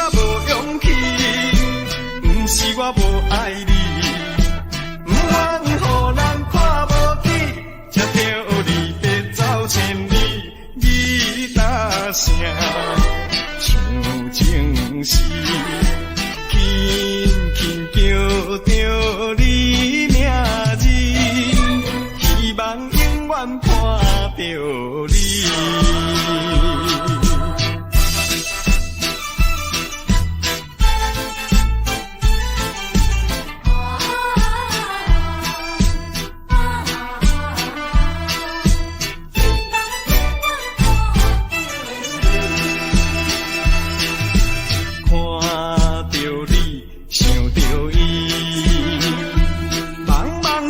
我无勇气，不是我无爱你，不愿予人看无起，才着你别走千里，你大声唱情诗，轻轻叫着你名字，希望永远看着你。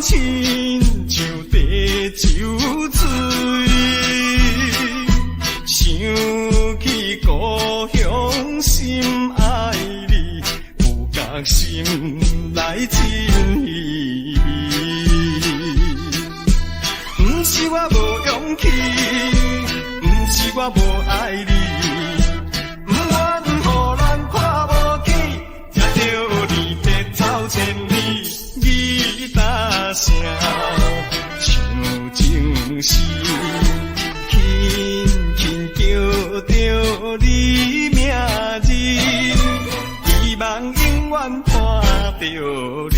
亲像地酒醉，想起故乡心爱你，有觉心内真稀微。不是我无勇气，不是我无爱你，不愿予人看无起，才着你别走千里。你大声唱情诗，轻轻叫着你名字，希望永远看着你。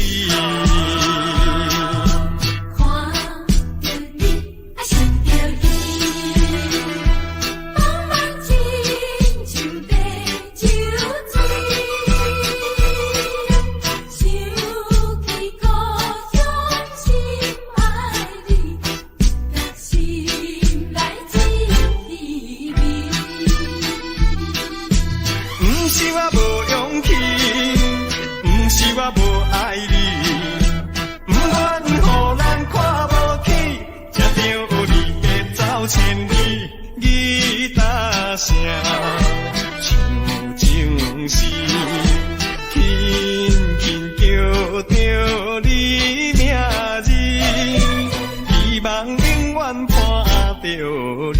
我无爱你，不愿予人看无起，才着你别走千里。你大声唱情诗，轻轻叫着你名字，希望永远看着你。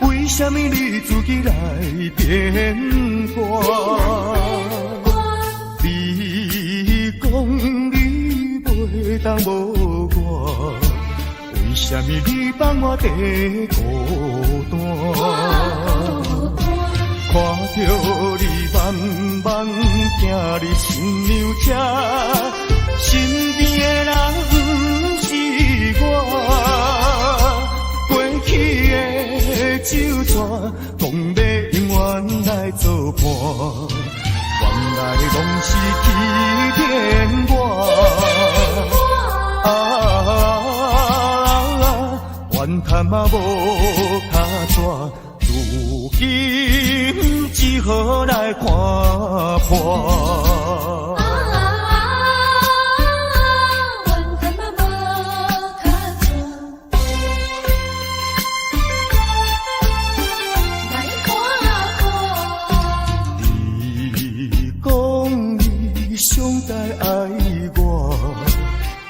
为什么你自己来变卦？你讲你袂当无我，为什么你放我在孤单？看着你慢慢行入新娘车，身边的人不是我，过去的酒泉，讲要永远来作伴，原来拢是欺骗我。怨叹嘛无卡纸，如今只好来看破。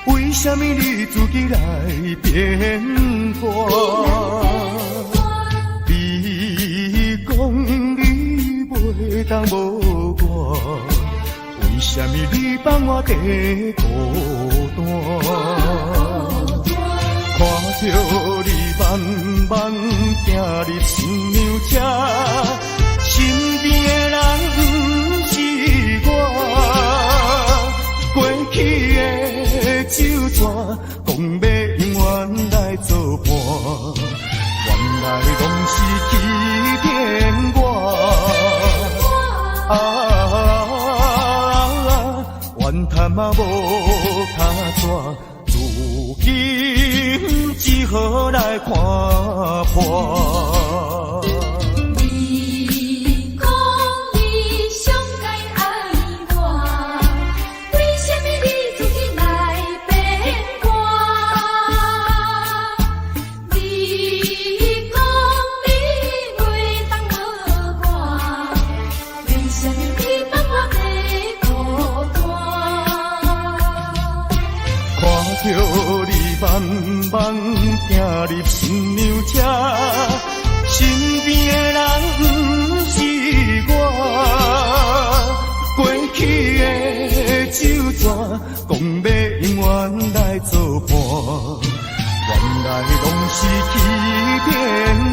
为什么你自己来变卦？你讲你袂当无我，为什么你放我在孤单？看着你慢慢行入新娘车，身边的人不是我，过去的酒泉，讲要永远来作伴，原来拢是欺骗我。叹嘛无卡纸，如今只好来看破。你讲你上该爱我，为什么你自己来变卦？你讲你袂当无我，为什么你放我在孤单？看着你慢慢行入新娘车，身边的人不是我，过去的酒泉讲要永远来作伴，原来拢是欺骗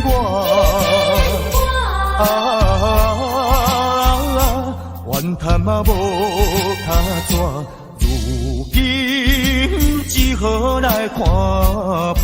我。怨叹嘛无卡纸，如今只好来看破。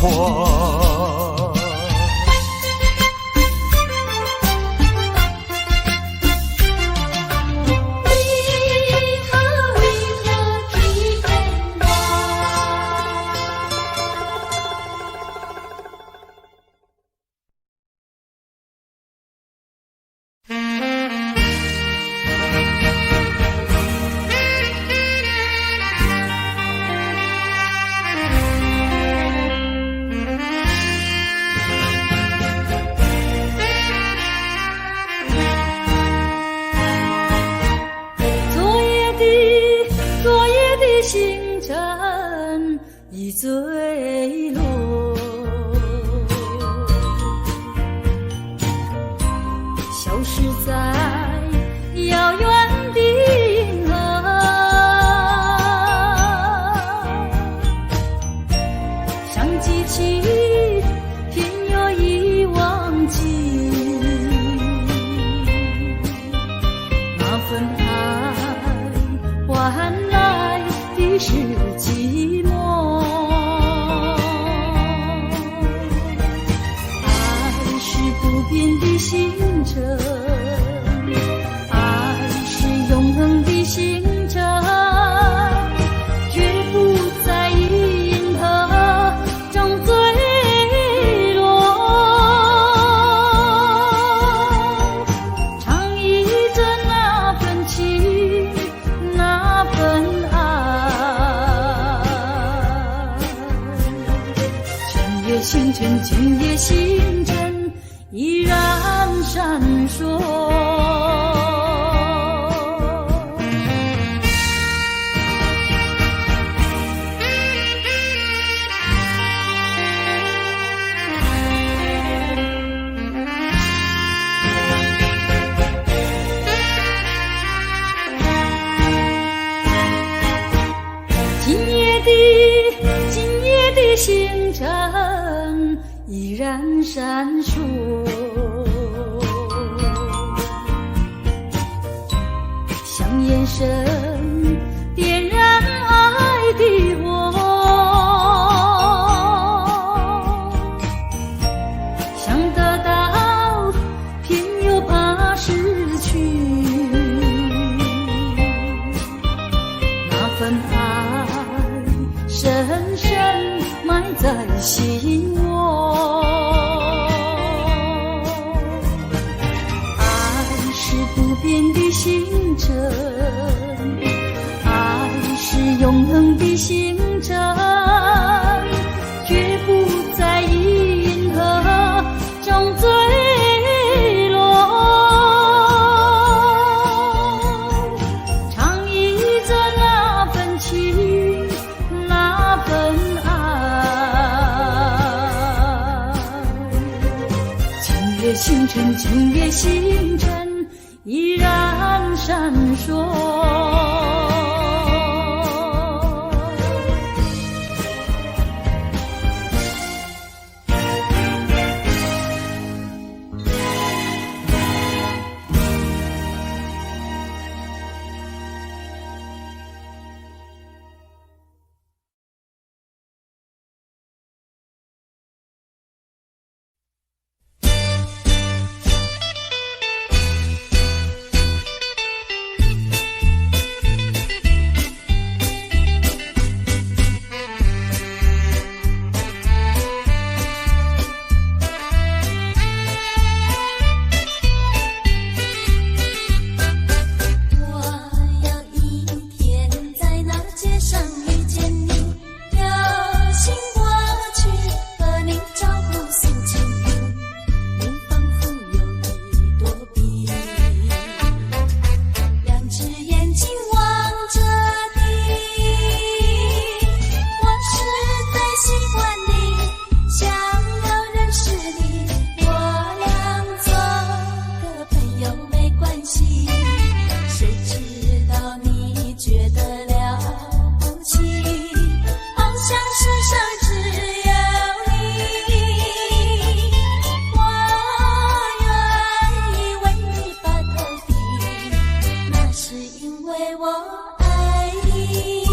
星辰已坠落，消失在遥远的银河，想记起偏又已忘记那份爱换来的是寂寞，爱是不变的星辰，爱是永恒的星辰，绝不在银河中坠落，唱忆着那份情，那份星辰，今夜星辰依然闪烁。今夜的星辰依然闪烁，像眼神点燃爱的火，想得到偏又怕失去，那份爱深深埋在心窝，爱是不变的星辰，爱是永恒的星辰，绝不在银河中坠落，唱忆着那份情，那份星辰，今夜星辰依然闪烁。那是因为我爱你。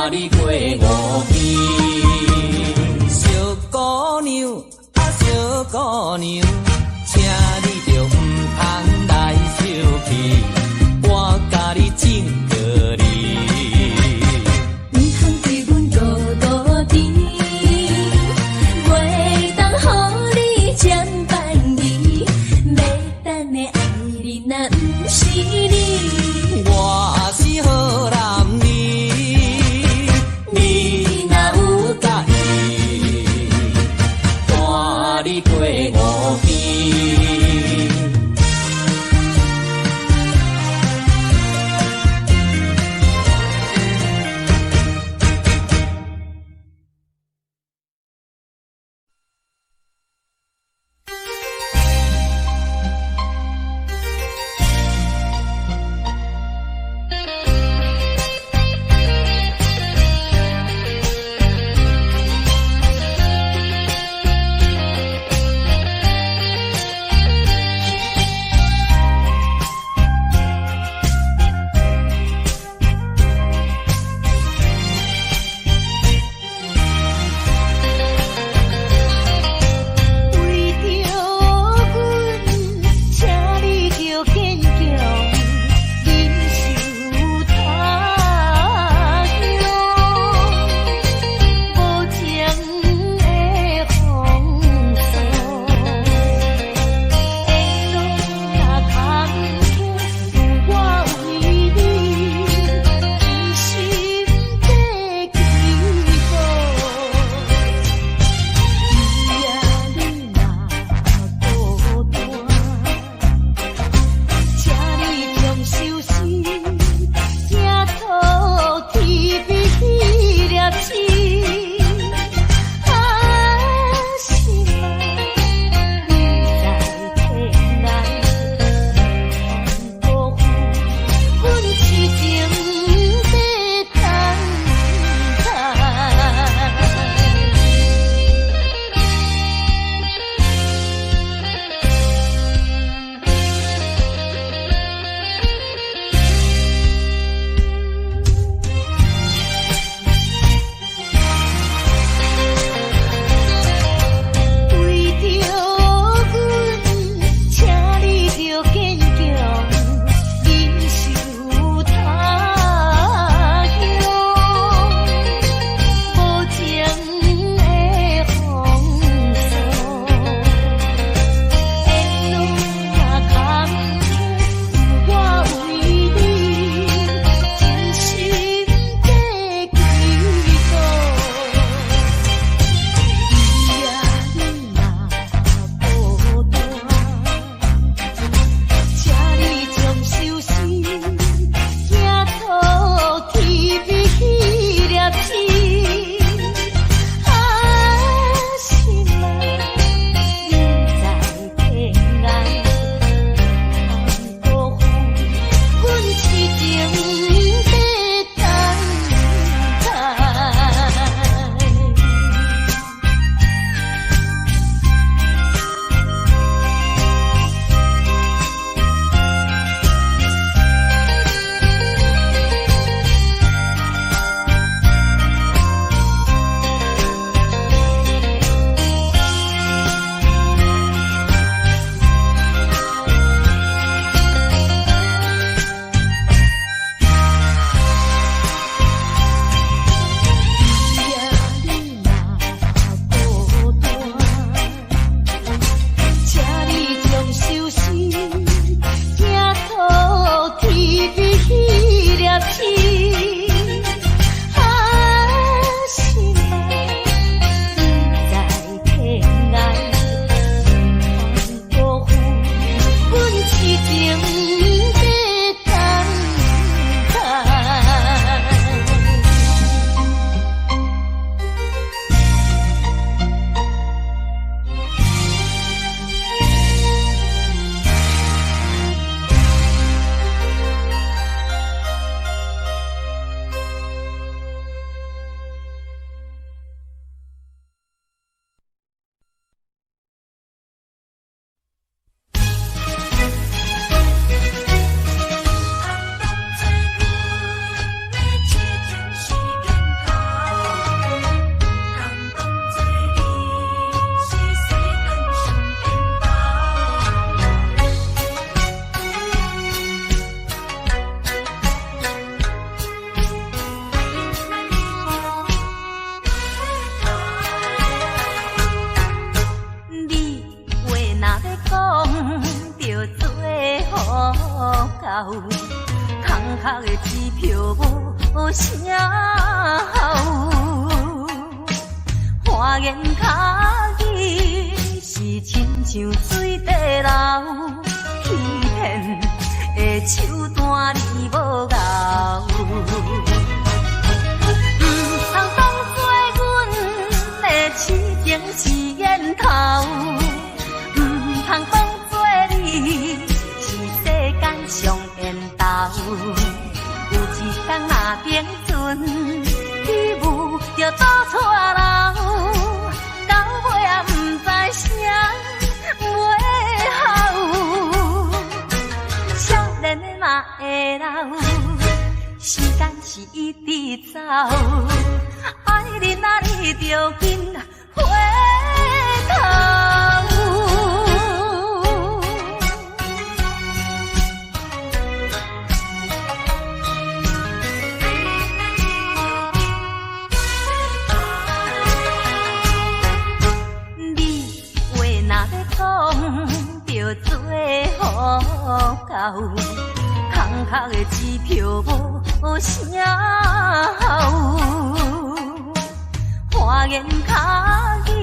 带你过5更。小姑娘啊，小姑娘，请你着唔通来生气，我甲你种个你。唔通对阮多多甜，袂当予你占便宜，要等的爱你若毋是你，我是好男儿，你若有介意，带你过5更。空壳的支票无啥效。花言巧语是亲像水底流，欺骗的手段你无咬。通做阮的痴情是烟头，通当做你是世间上缘投。有一天若平阵，你舞着倒错楼，到尾也不知啥袂好。少年的嘛会老，时间是一直走，爱你啊你着紧回头。你话若要讲，着做好到。空壳的支票无啥效，花言巧语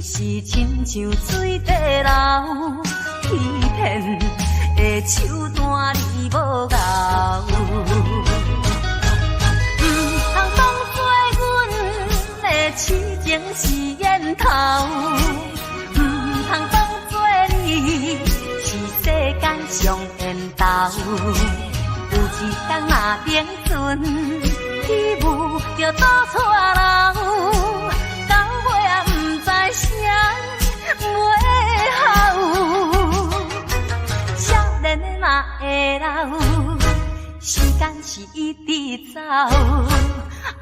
是亲像水底流，欺骗的手段你无咬。通当做阮的痴情是烟头，通当做你是世间上缘投。有一天若平阵，你舞着倒错楼，到尾也不知啥袂好。少年的嘛会老，时间是一直走，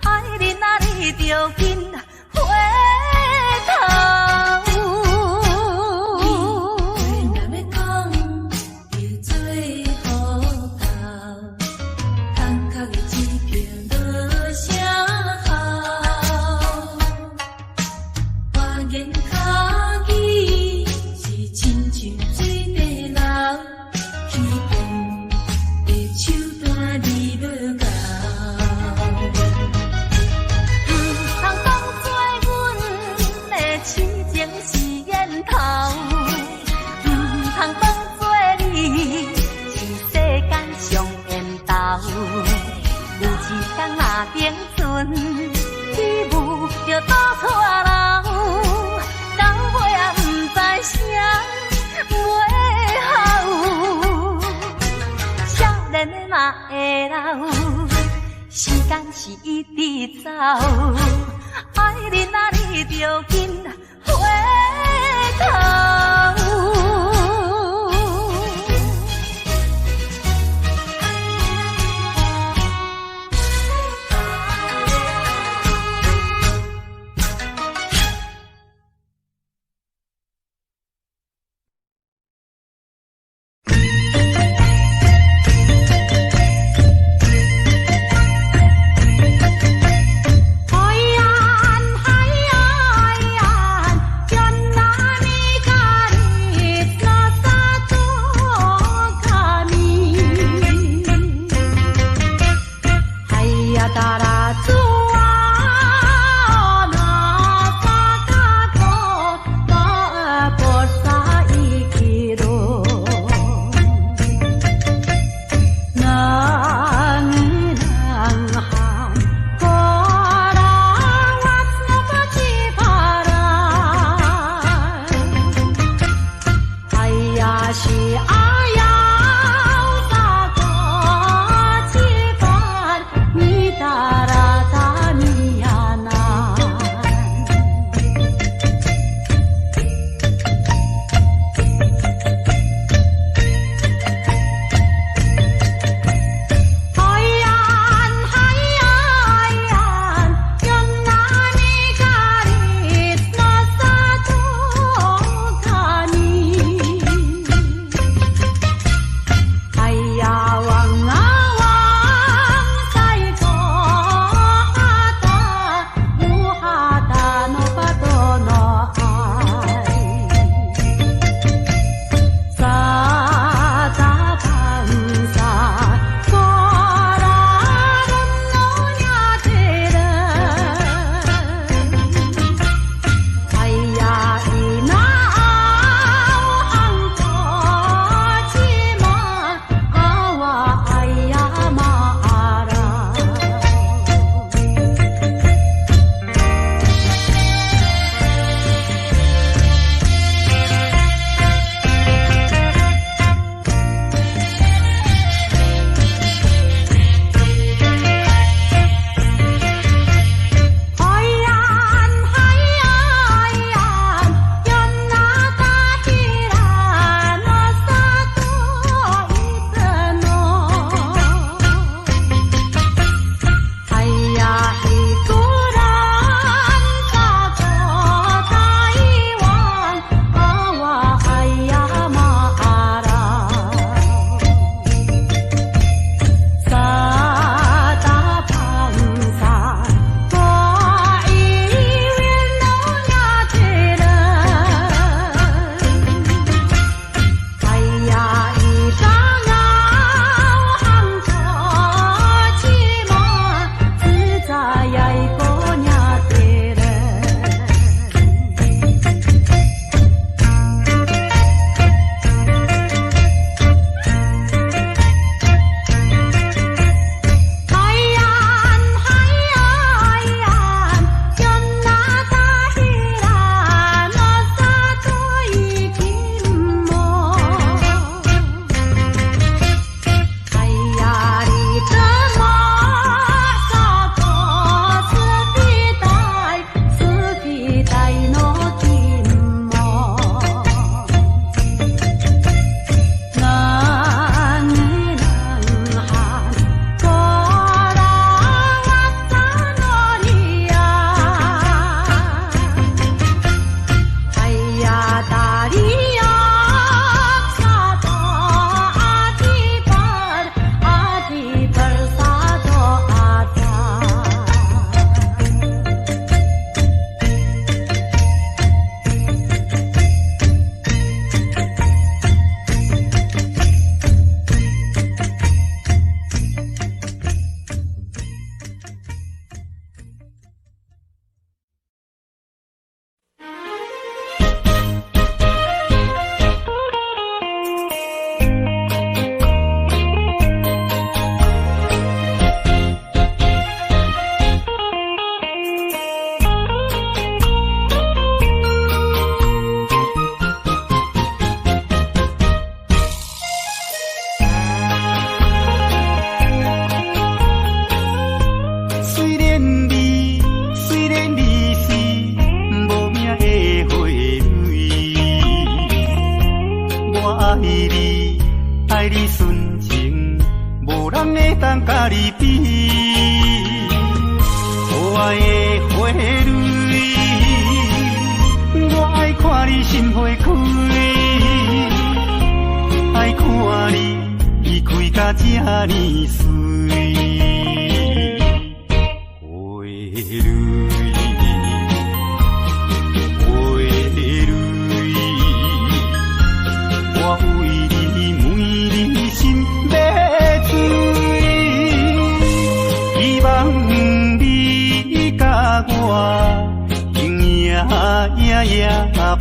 爱你啊你着紧回头。平阵，你舞着倒错楼，到尾也不知啥袂好。少年的嘛会老，时间是一直走，爱你啊你着紧回头。海岸，真那米。爱你纯情，无人会当甲你比。可爱的花蕊，我爱看你心花开，爱看你开甲这呢水。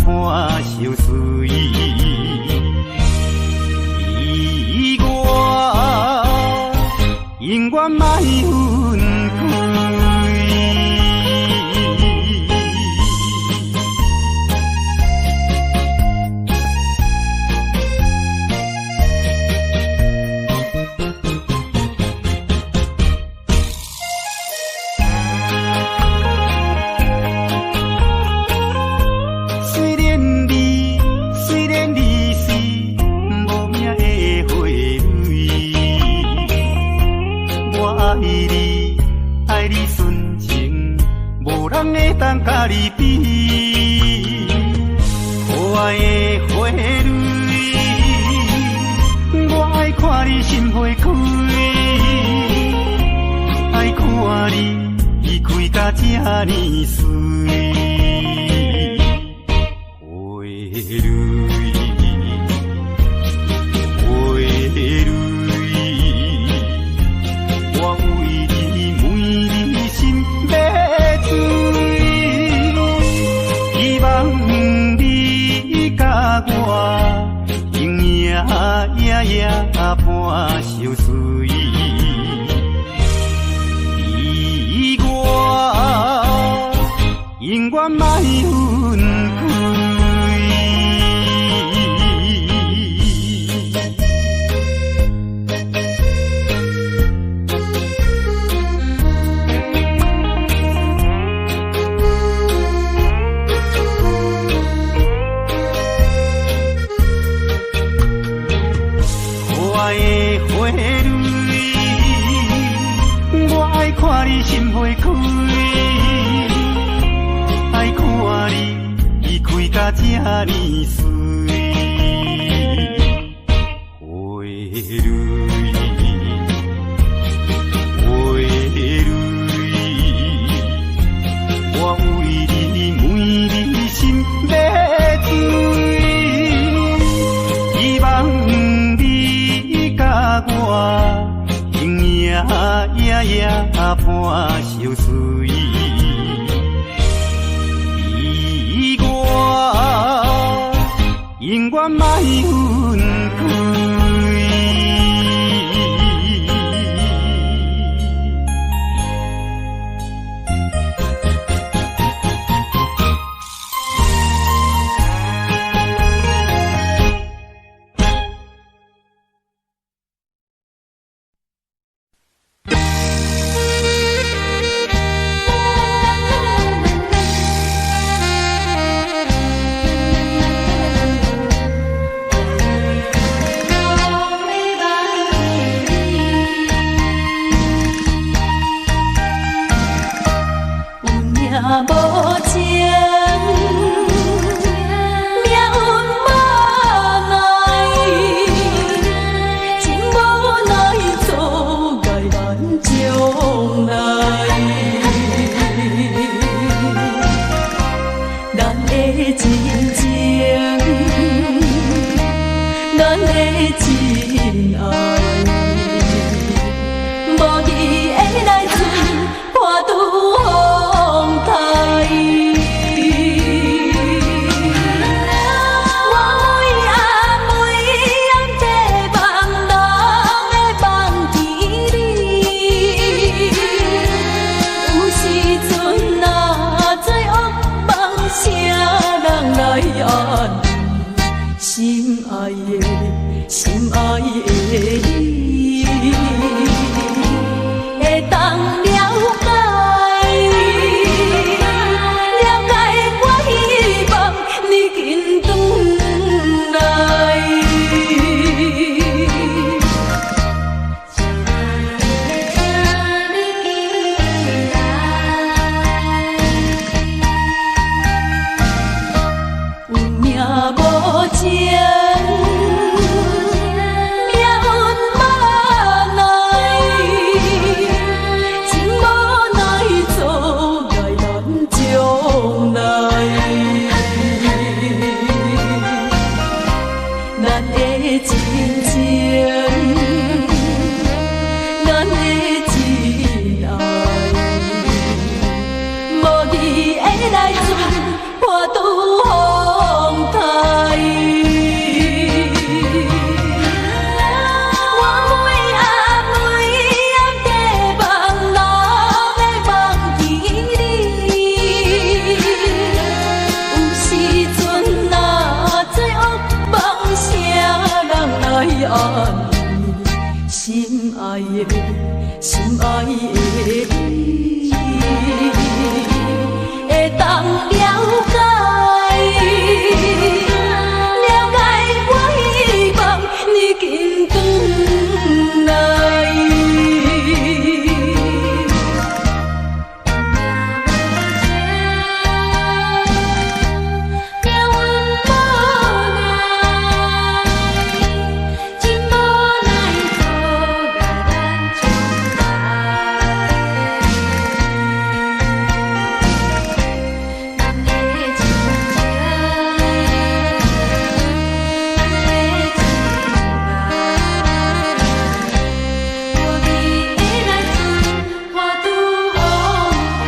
伴相随，意我永远莫分开。当甲你比，可爱的花蕊，我爱看你心花开，爱看你开甲这呢水。伴相随，意我永远莫分开。心花开，爱看你开甲这呢水。花蕊，花蕊，我为你每日心要醉，希望你甲我。夜伴相随，意我永远莫分开。无你的来水，破拄风台。来船，破拄风台。我每暗每暗地望，拢会望见你。有时阵若做噩梦，啥人来安慰？心爱的，心爱的你，会当了解，了解我希望你紧转来。命运无奈，真无奈，错甲咱相爱。咱的情情，咱的情爱，无你的来船，破拄风台。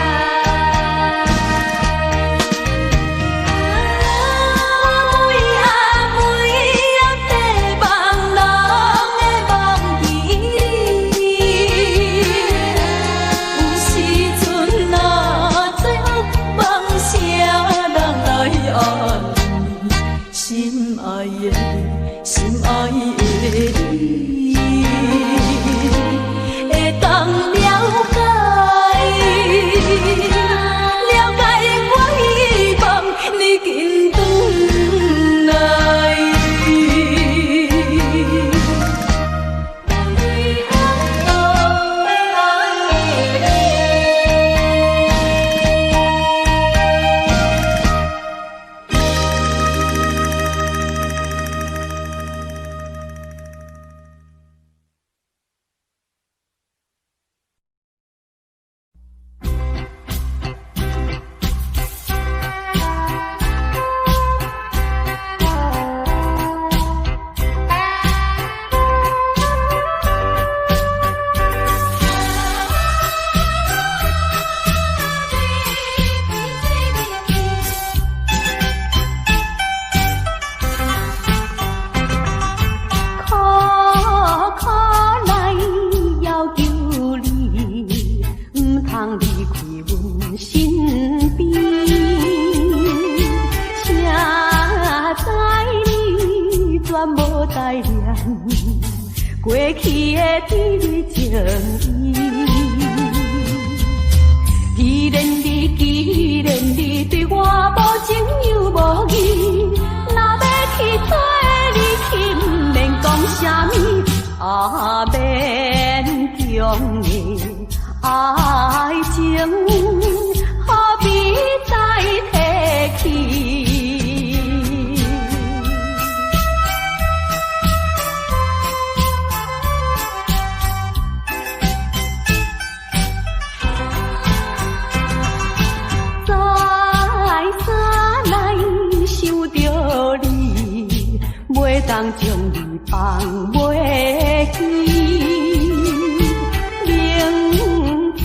我每暗每暗地望，拢会望见你。有时阵若做噩梦，啥人来安慰？心爱的，心爱的你，会当了解，了解我希望你紧转来。过去的甜蜜情意，既然你对我无情又无义，若要去做你轻免讲啥物，免中的爱情，何必再提起？袂当将你放袂记，明知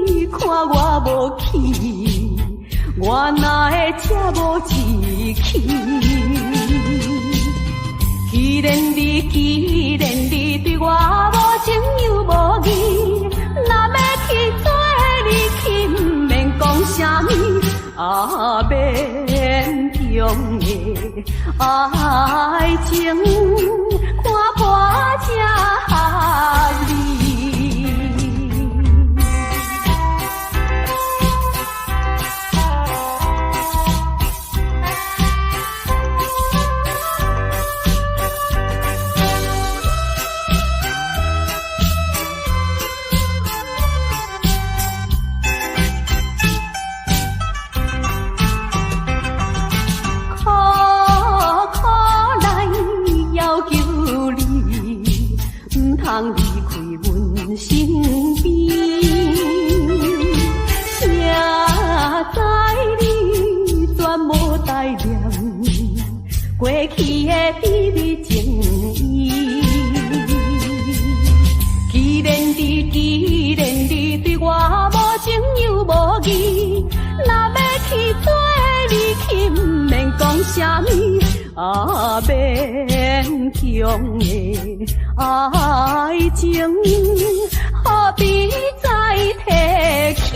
你看我无气，我哪会这无志气？既然你对我无情又无义，若要去做你轻免讲啥物，免中的爱情，看破这离。通离开啥物勉强的爱情，何必再提起？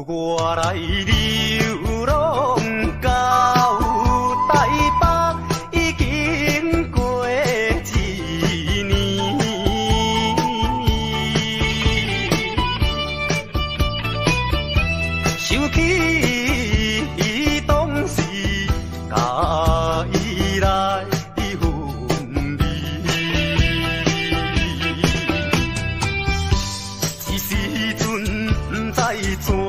我来流浪到台北，已经过一年。想起当时甲伊来分离，一时阵不知怎样。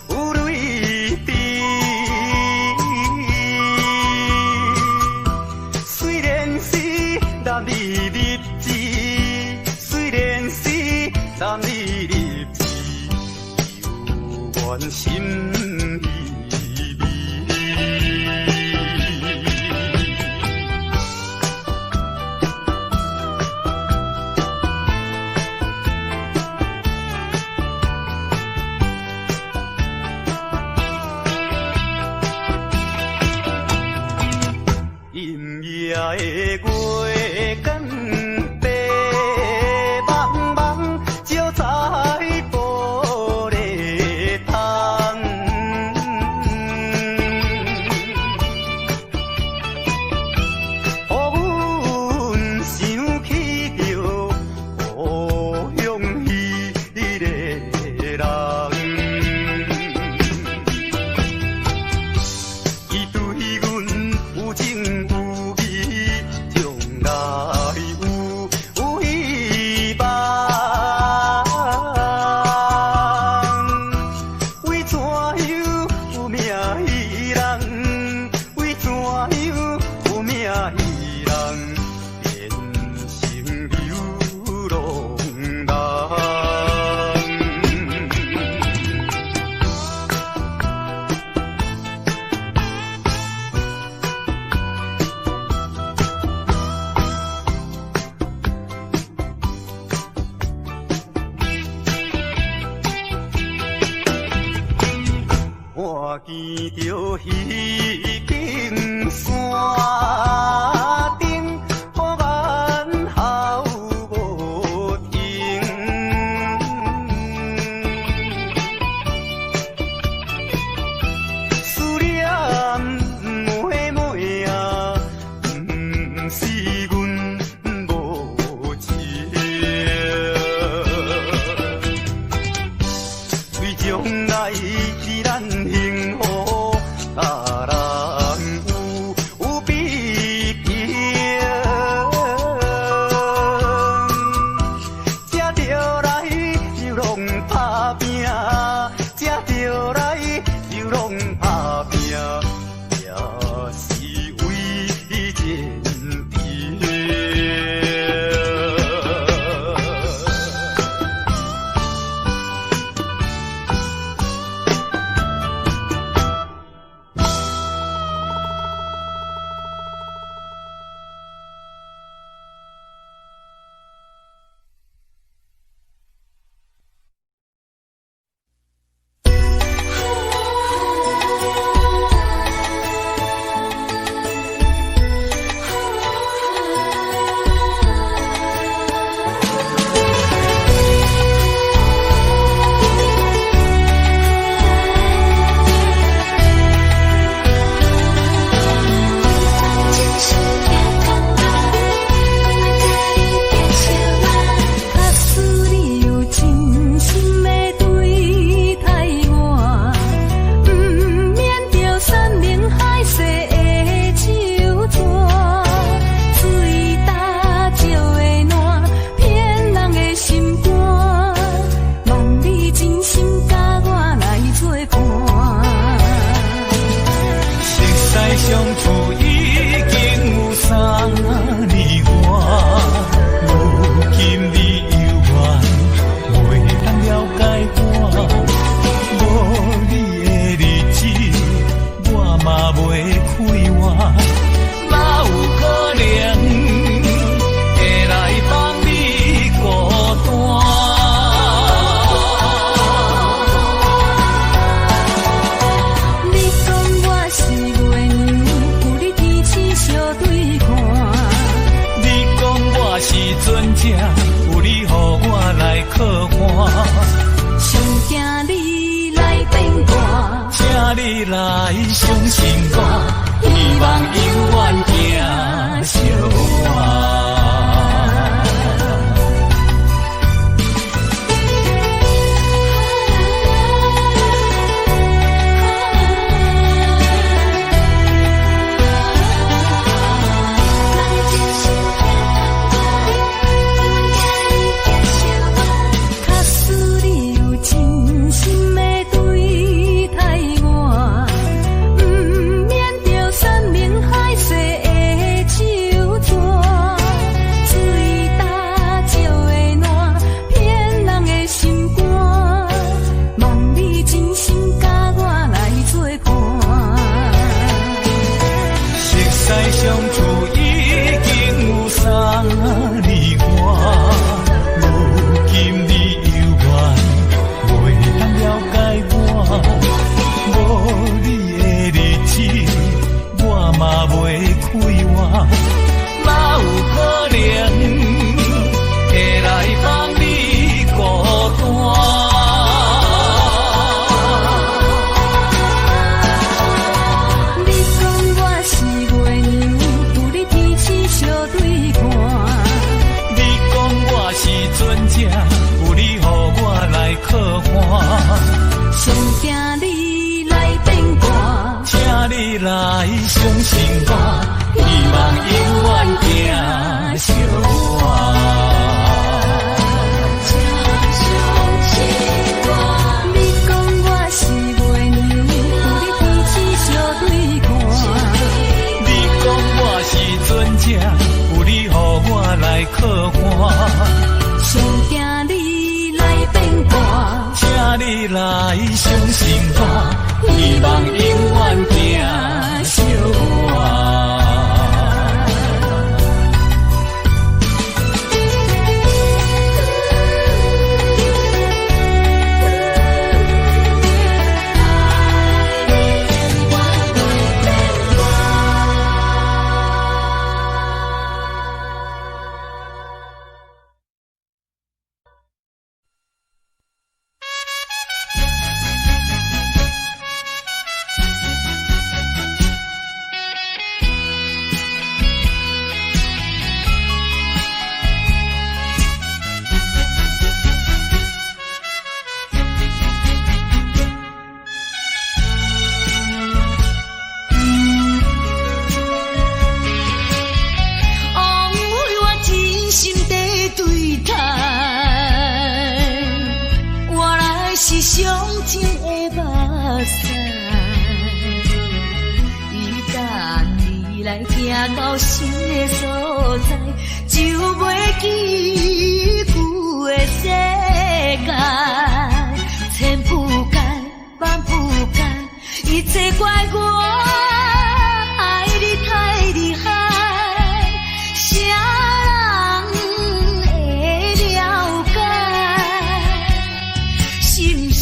有泪滴，虽然是男儿日子，虽然是男儿日子，有怨心依依。夜的月光白茫茫，照在玻璃窗。予阮想起着故乡迄个人，伊对阮有情有义。将来有希望，为怎样有命伊人？为怎样有命伊人？变成流浪人。看见着迄间山顶，呼眼号无停。思念妹妹啊，不是阮无情，为将来咱幸福，甲人有比拼，才着来流浪打拼，才着来流浪打拼，也是为前程。来靠岸，上惊你来变卦，请你来相信我，希望永远行相伴。来相信我，希望永远行相伴。你讲我是月娘，有你天星相对看。你讲我是船只，有你予我来靠岸。上惊你来变卦，请你来相信我，希望永远行相伴。行到新的所在，就袂记旧的世界。千不甘，万不甘，一切怪我爱你太厉害。啥人会了解？是不是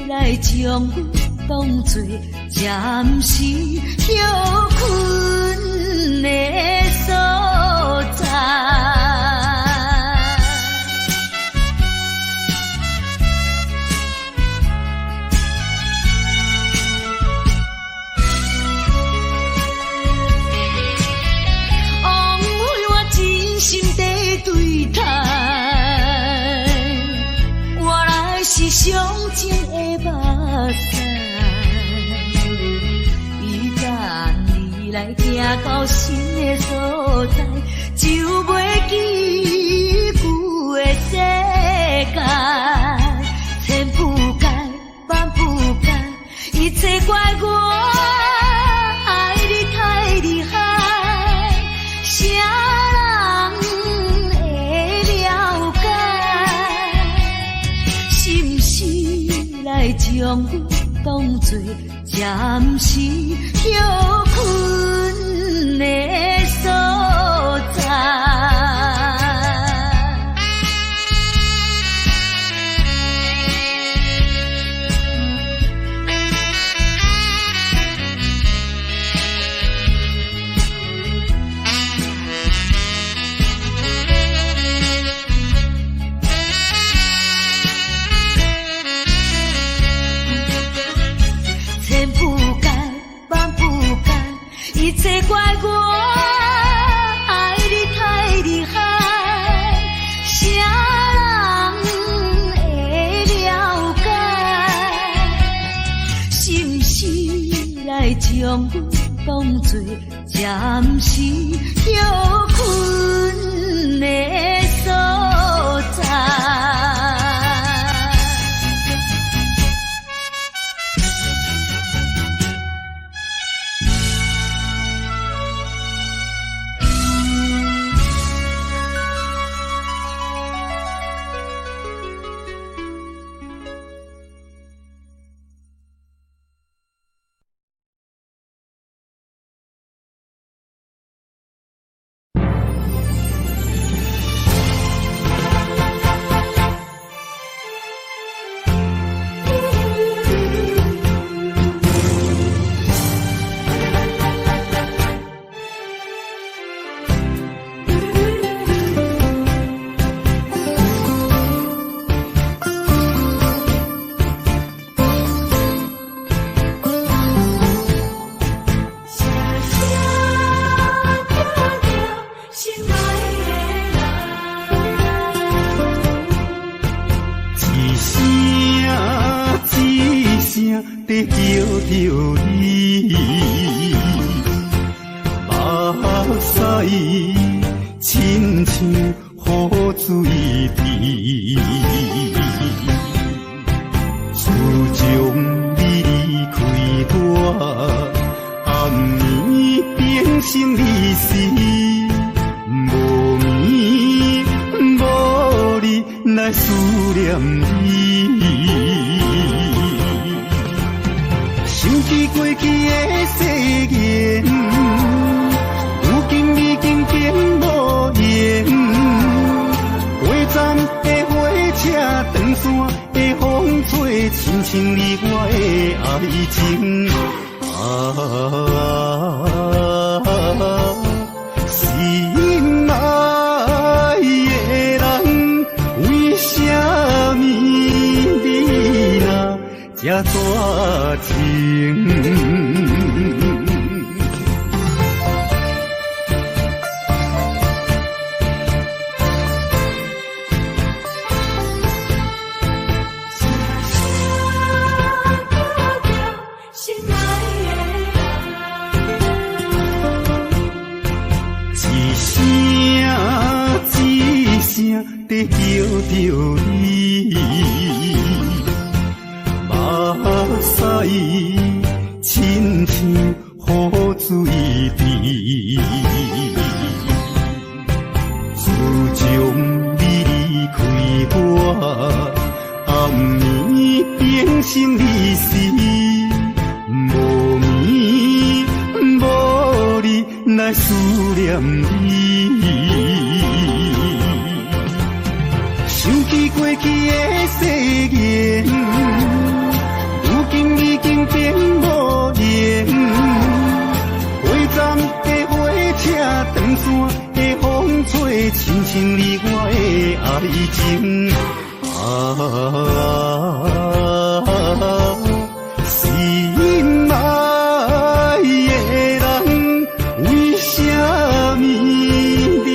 来将我当作暂时休困的所在？枉费我真心地对待，原来是上情的目屎。来行到新的所在，就袂记旧的世界。千不甘，万不甘，一切怪我爱你太厉害。啥人会了解？是不是来将我当作暂时休困的所在？将阮当作暂时休困的所在。在叫着你，目屎亲像雨水滴，自从你离开我，暗暝变成离死，无眠无日来思念你。想起过去的誓言，如今已经变无言。过站的火车，长线的风吹，亲像你我的爱情。心爱的人，为什么你若这绝情？在叫着你，目屎亲像雨水滴，自从你离开我，暗暝变成离死，无眠无日来思念你。想起过去的誓言，如今已经变无言。过站的火车，长线的风吹，亲像你我的爱情。心爱的人，为什么你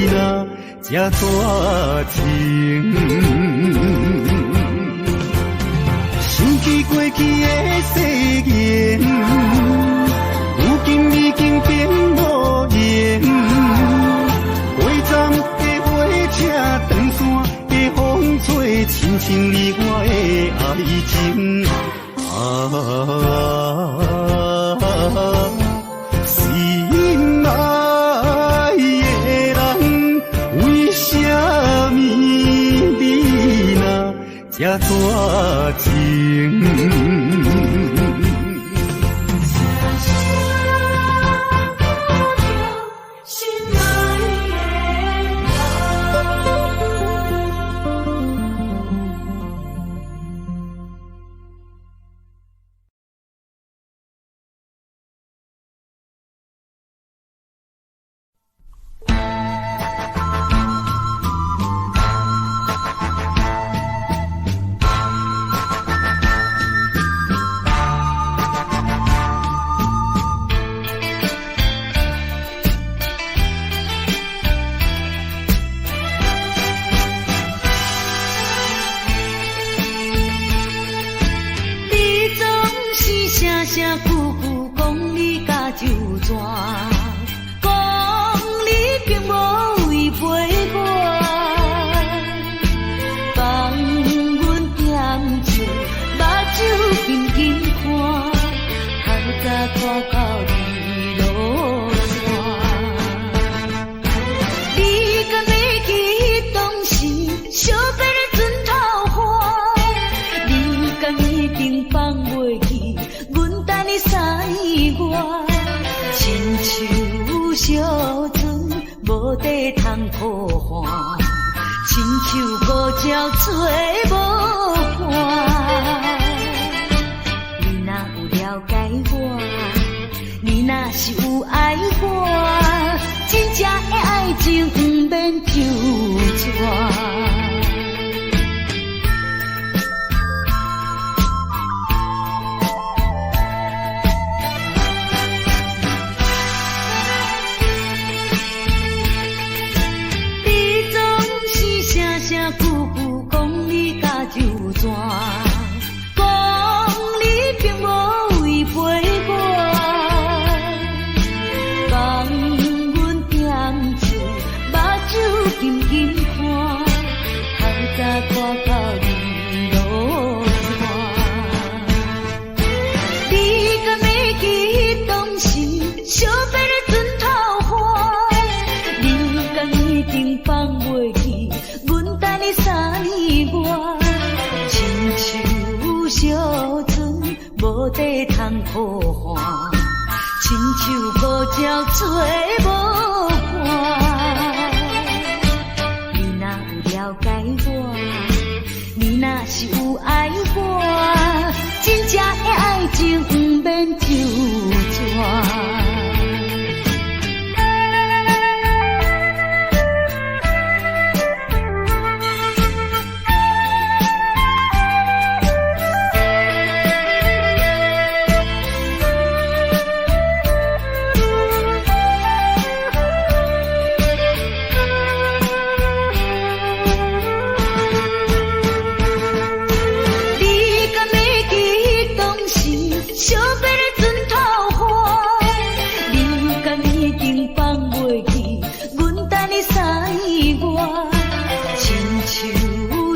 若这绝情？想起过去的誓言，如今已经变无言。过站的火车，长线的风吹，亲像你我的爱情。心爱的人，为什么你若这绝情？声声句句讲你蛇，讲你并无违背我，放阮点著目睭紧紧看，透早看到日落山。你敢要去当时相别的船头花？你敢一定放袂去？阮等你3月，亲像小船无底通靠岸，亲像孤鸟找无伴。你若有了解我，你若是有爱我，真正的爱情不免纠缠。句句讲你甲就全，讲你并无违背我，放阮点著目睭紧紧看，透早看到日落山。你敢要去当时相别的船头花？你敢一定放袂去？等你3月，亲像小船无底通靠岸，亲像孤鸟找无伴。你若有了解我，你若是有爱我，真正的爱情不免纠缠。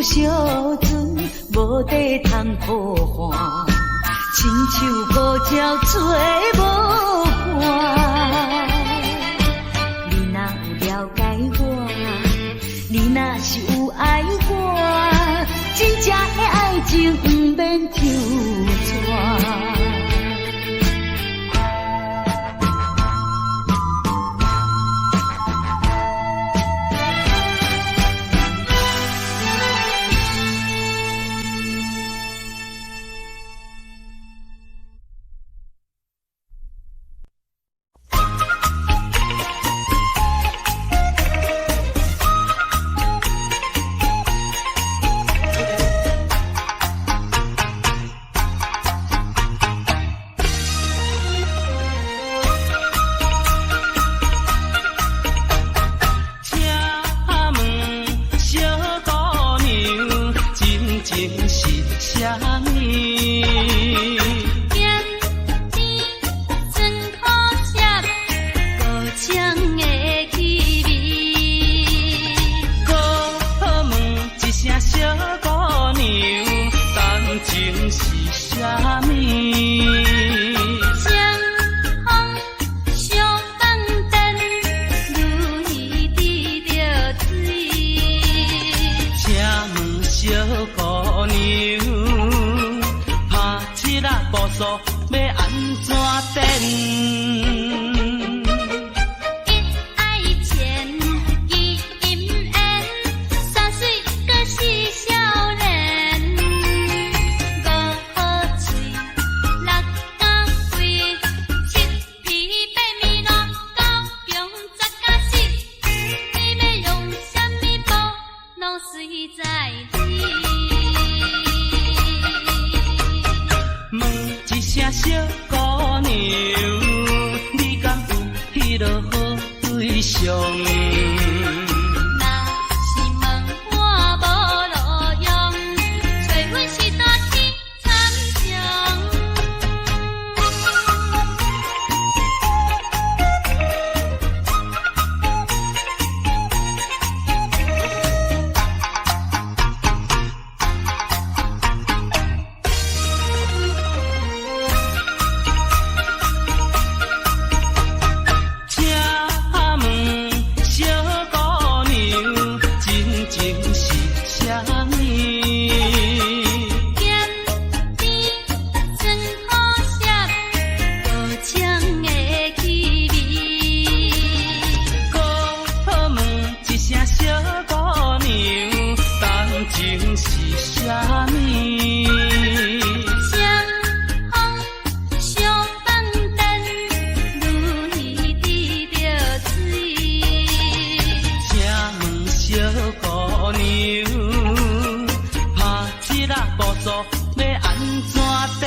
小船无底通靠岸，亲像孤鸟找无伴。你若有了解我，你若是有爱我，真正的爱情不免纠缠。小姑娘，感情是啥物？双风相放灯，如鱼滴着水。请问小姑娘，拍七仔步数要安怎等？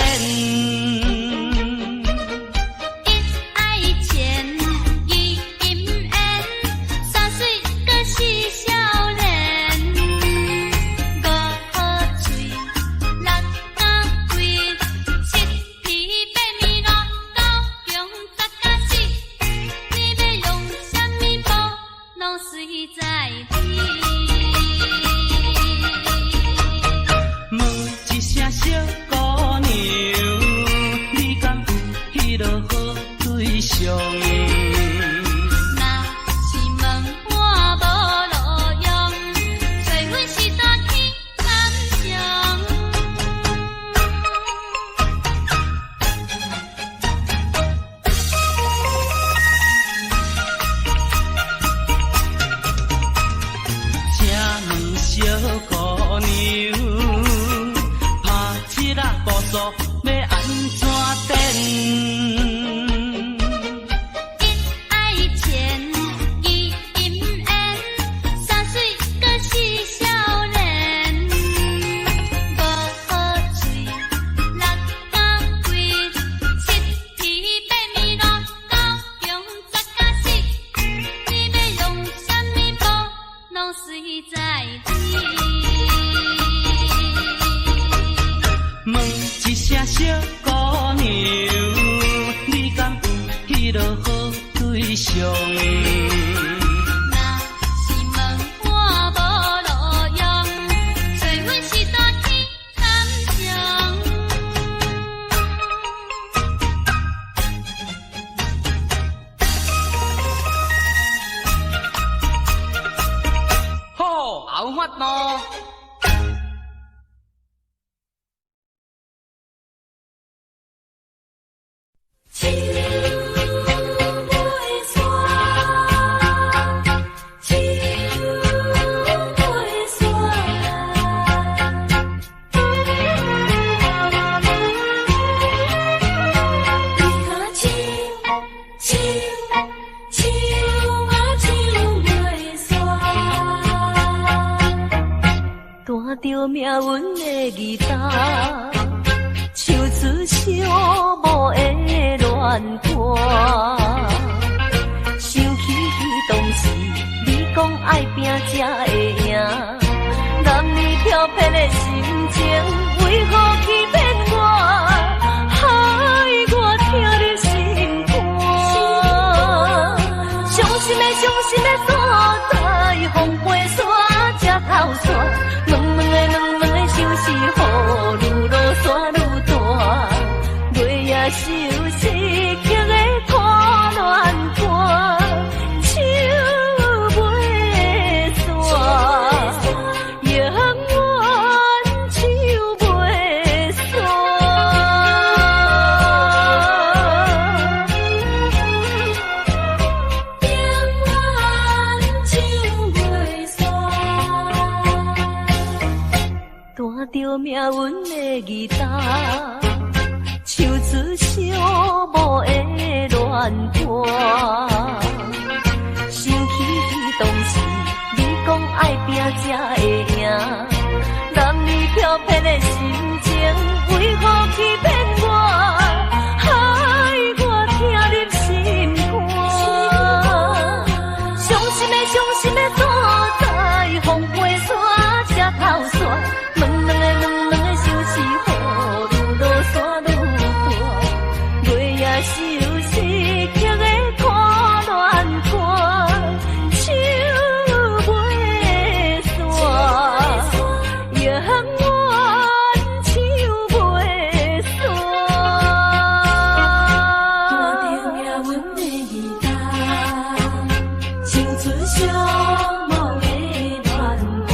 着命运的义答，唱出小无的恋歌。想起当时你讲爱拼才会赢，男女漂泊的心情，为何欺骗我，害我听你心肝？伤心的所在，风飞沙才透山。问问的相思雨，愈落山愈大，月夜愁思曲的看乱歌，手袂散，永远手袂散。担着命运的义答，唱出小无的恋歌。想起当时你讲爱拼才会赢，男女漂泊的心情，为何欺骗我，害我听入心肝？伤心的所在，风飞沙才透山。问问的相思雨，愈落山愈大，月夜愁思曲的看乱歌，手袂散，永远手袂散。担着命运的义答，唱出小无的恋歌。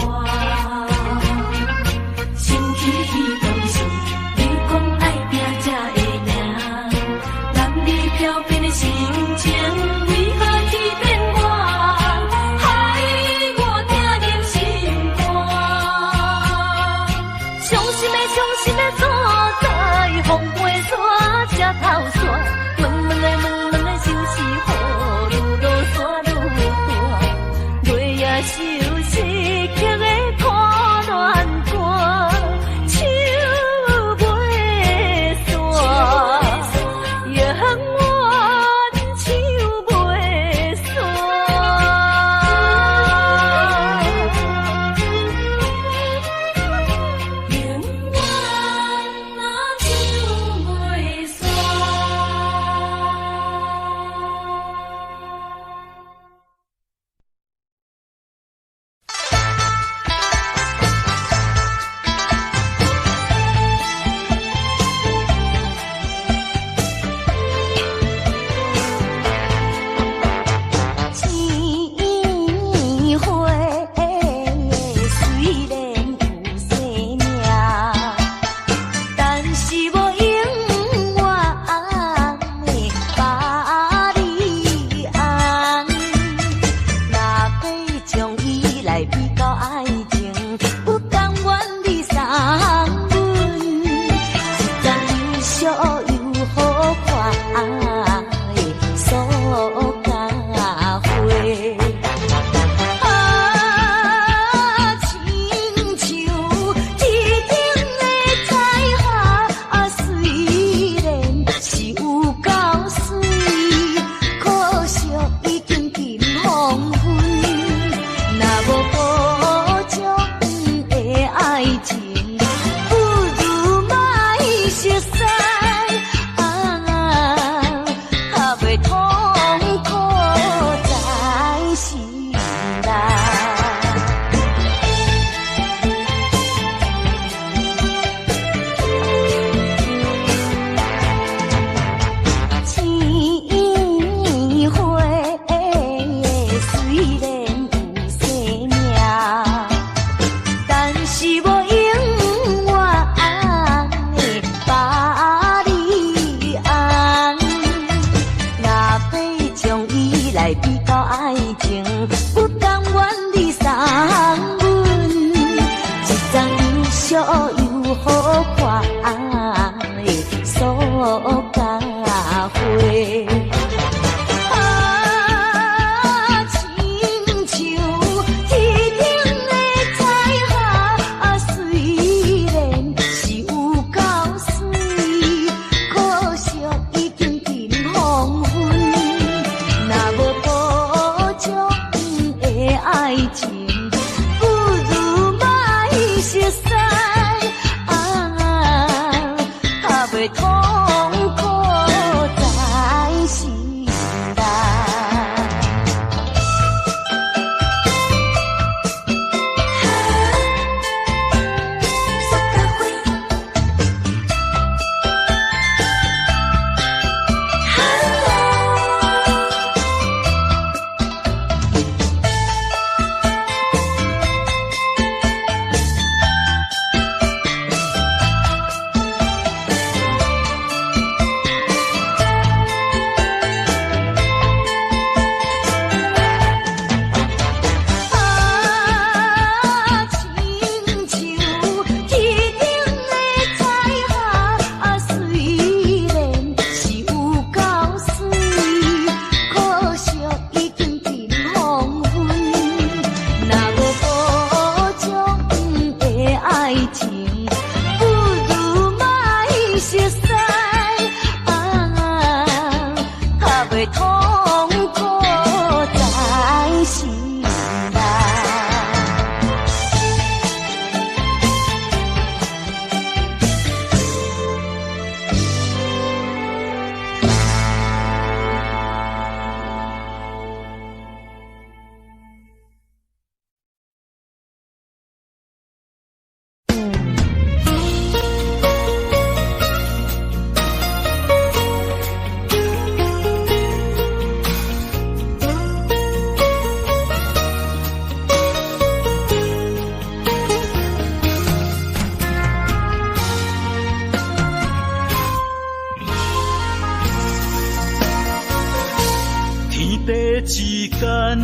之间，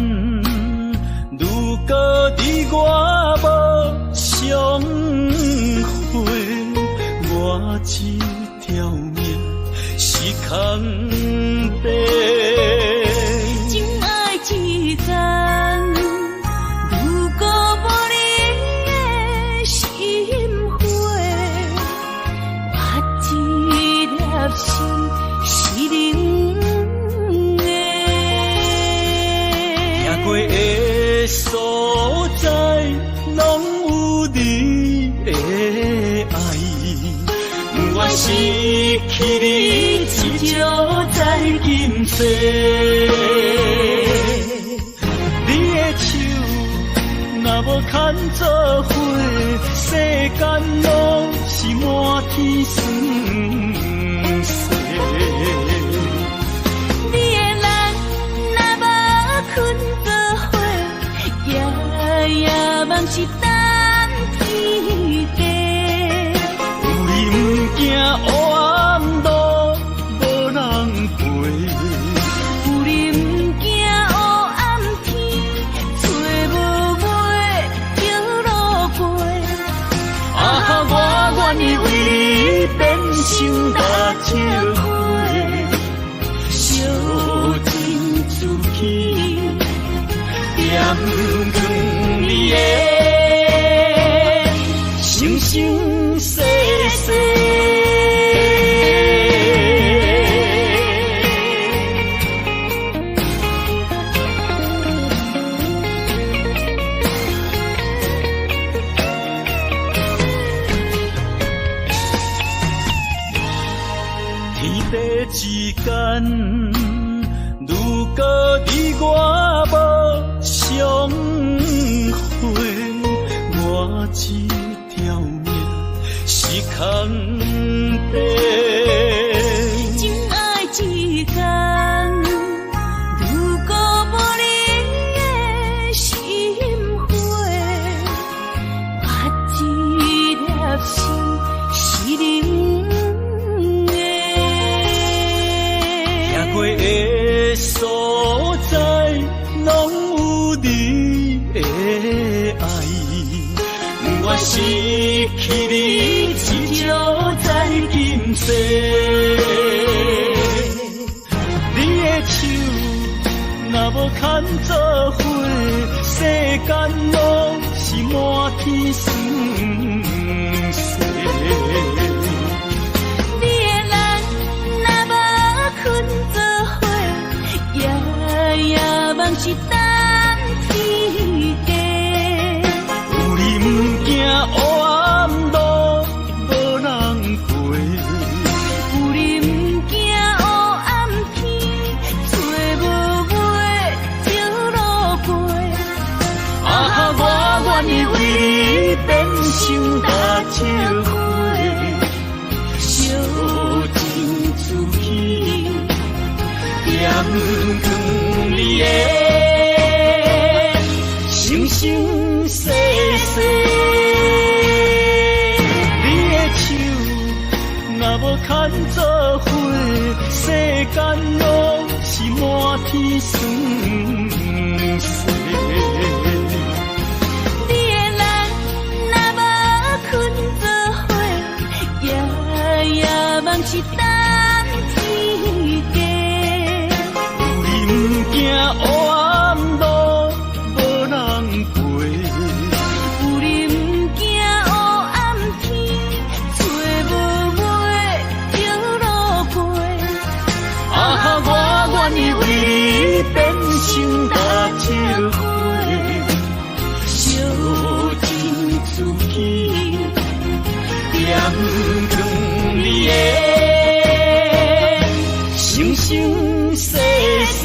如果你我无相会，我这条命是空白。情爱之间，的所在，拢有你的爱。我失去你，只少在今世。你的手若无牵做伙，世间拢是满天酸涩。你的人若无困做伙，夜夜梦是等天地。有你不惊黑暗路无人陪，有你不惊黑暗天，找无尾叫路过。啊，我愿意为你变心搭笑花，烧尽自己，点光你的生生世世。天地之间，如果你我无相会，我这条命是空白。真爱之间，如果无你的心花，我这粒心是你过的所在，拢有你的爱。我失去你，只少在今世。你的手若无牵做伙，世间拢是满天酸涩。梦是等天地，有你不惊黑暗路无人陪，有你不惊黑暗天，找无尾叫路过。啊，我愿意为你变心搭笑花，烧尽自己，点光你的生生世世。你的手若无牵做伙，世间拢是满天酸涩。你的人若无困做伙，夜夜梦是等天地。有你不惊黑暗路无人陪，有你不惊黑暗天，找无尾叫路过。啊，我愿意为你变心搭笑花，烧尽自己，点光你的生生世世。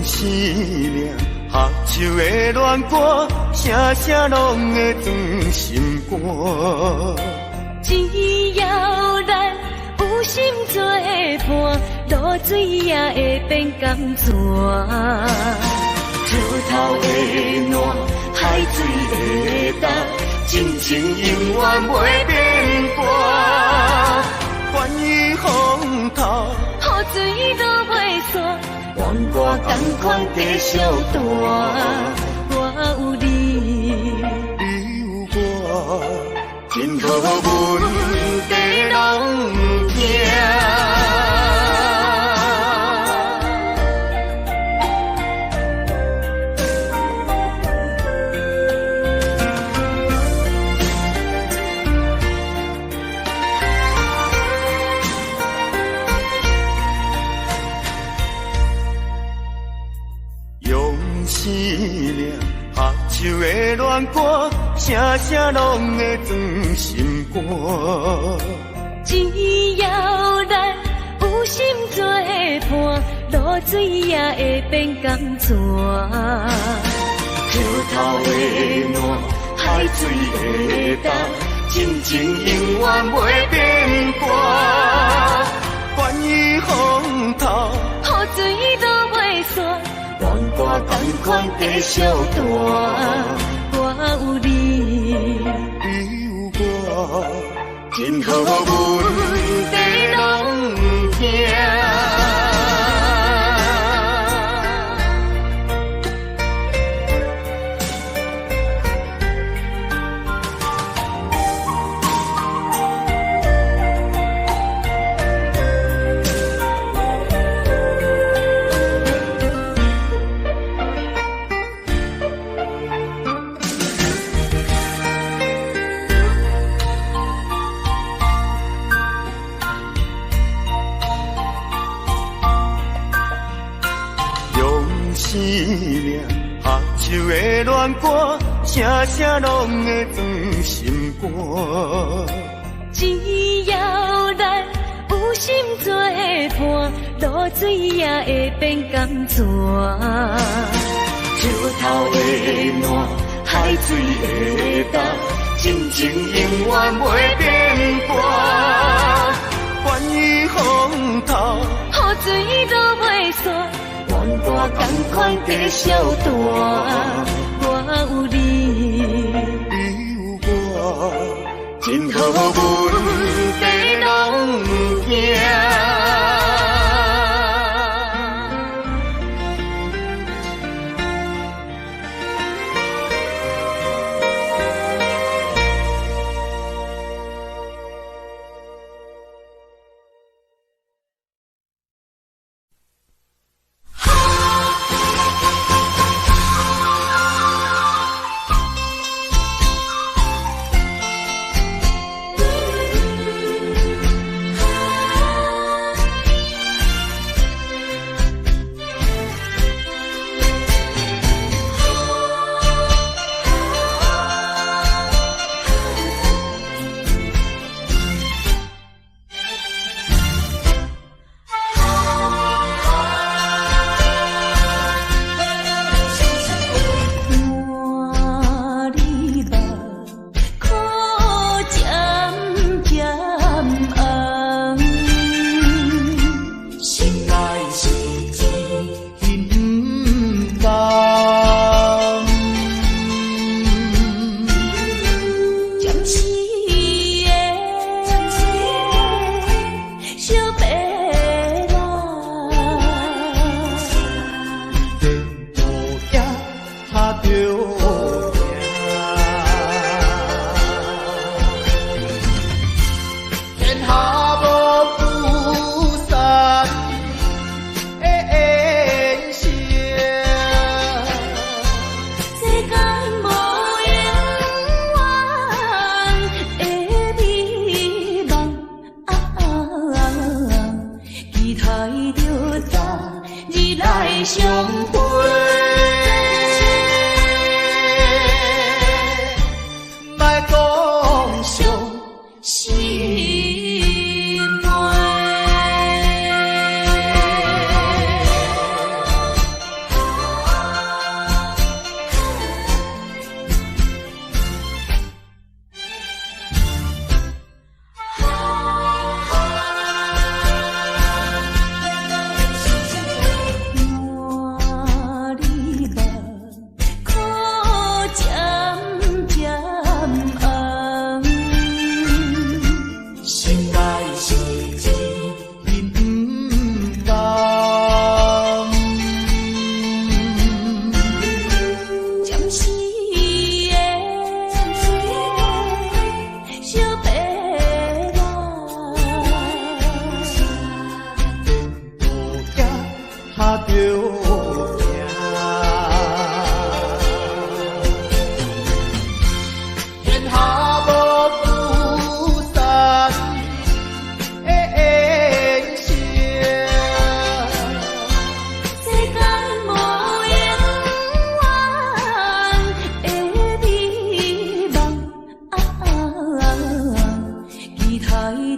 生命合唱的恋歌，声声拢会装心肝。只要落水也会变甘泉。石头的烂，海水的干，真情永远袂变卦。愿意风头，雨水都袂散，愿我同款继续大。我有你，你有我，今后阮地拢行。生命合唱的恋歌，声声拢会装心肝。只要咱有心做伴，落水也会变甘泉。石头的烂，海水的干，真情永远袂变卦。愿意风头，雨水都袂散。愿我同款继续大，我有你，你有我，今后阮地拢行。生命合唱的恋歌，声声拢会装心肝。只要咱有心做伴，落水也会变甘泉。石头的烂，海水的干，真情永远袂变卦。愿意风头，雨水都袂散。愿我同款继续大，我有你，你有我，今后阮地拢行。心内是一人不甘。暂时的小白马，他着天下无孤单的恩情，世间无永远的美梦，期待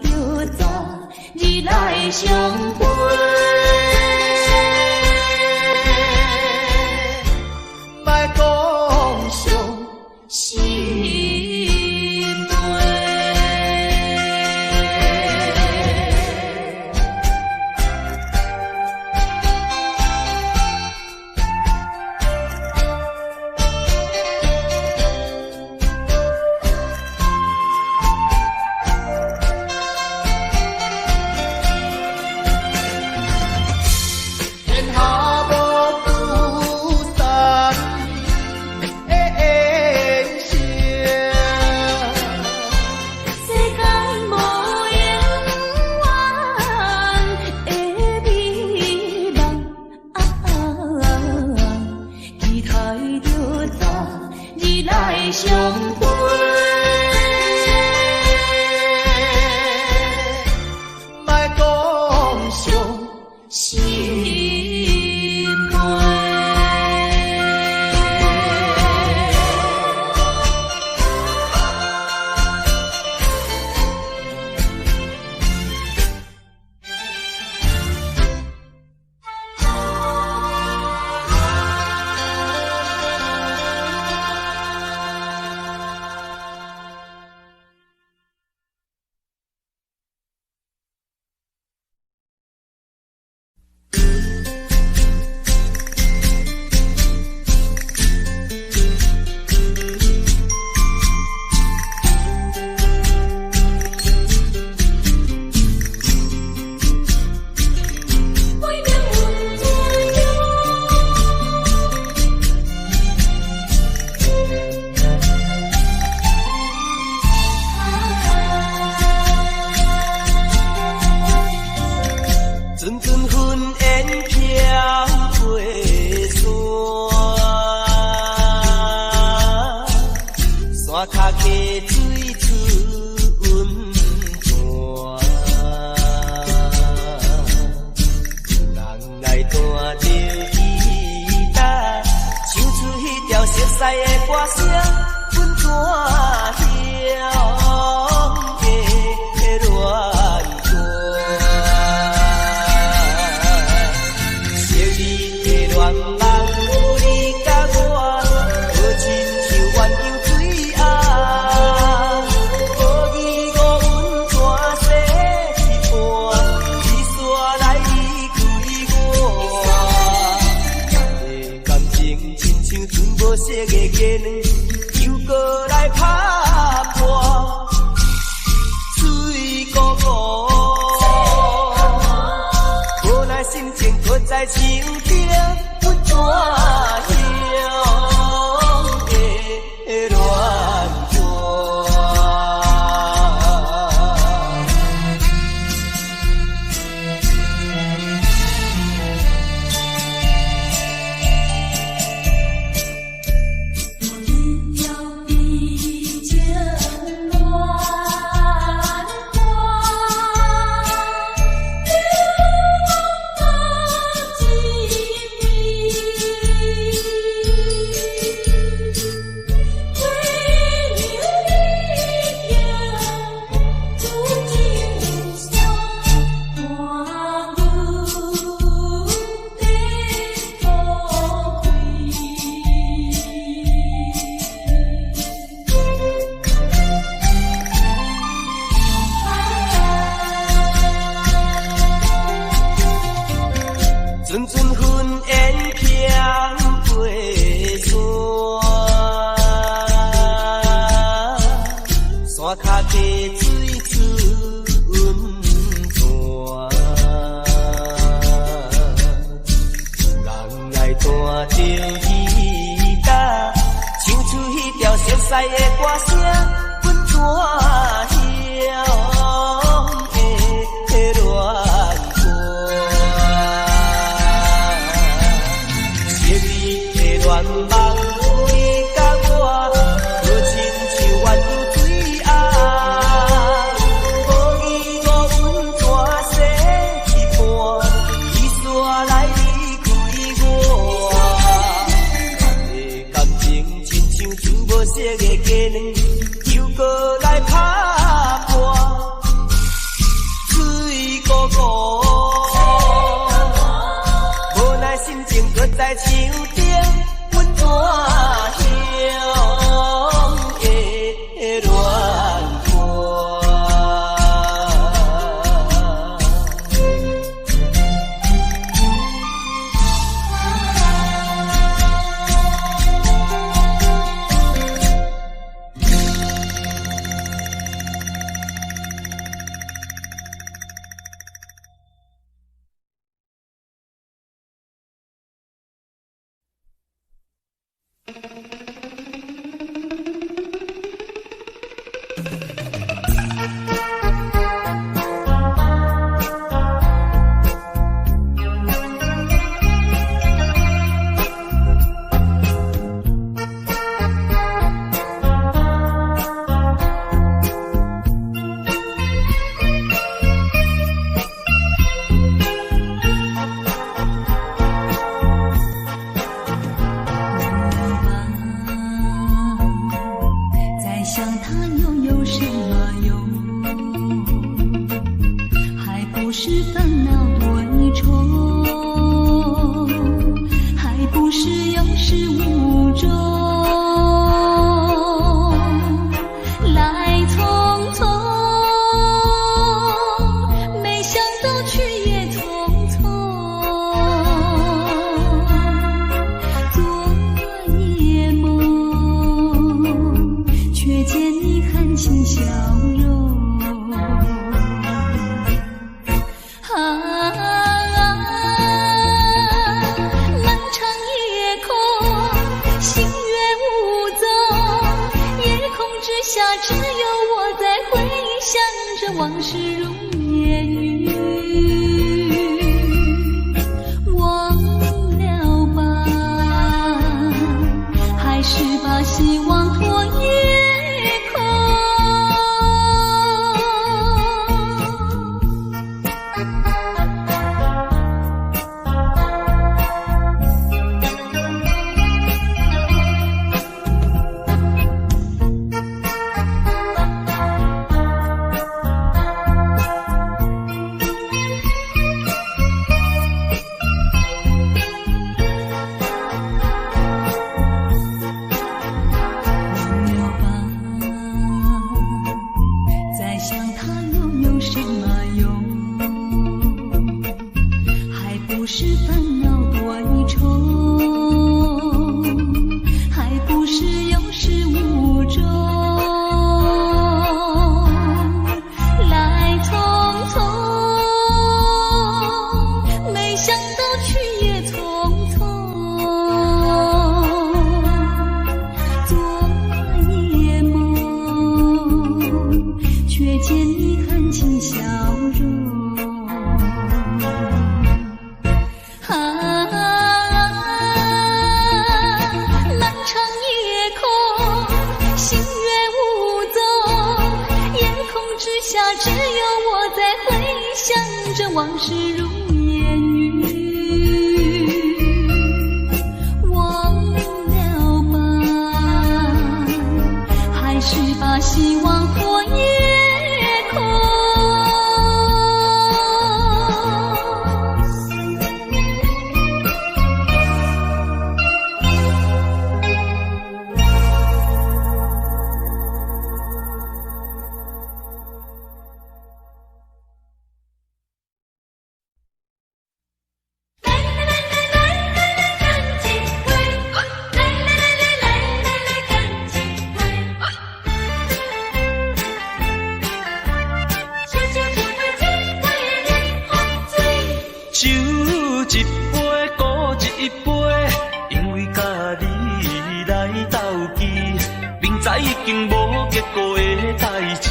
着早日来相会。莫讲伤心话。天下无孤单的恩情，世间无永远的美梦，期待着早日来相会。莫讲伤心话。阵阵云烟飘过山，山脚溪水出温泉，人来弹着吉他，唱出迄条熟悉的歌声，阮怎晓的恋恋人有你甲我，好亲像鸳鸯水红，无义无阮全世一半，你煞来离开我，的感情亲像船无色的鸡卵，又过来拍破，水汩汩，无奈心情搁在心中。怎晓的恋阵阵云烟飘过山，山脚溪水出是烦恼多一重，还不是有始无终。来匆匆，没想到去也匆匆。昨夜梦，却见你含情笑容。漫长夜空，星月无踪，夜空之下只有我在回想着往事如烟云。忘了吧，还是把希望托夜空。往事如烟云，忘了吧，还是把希望托夜空。已经无结果的代志，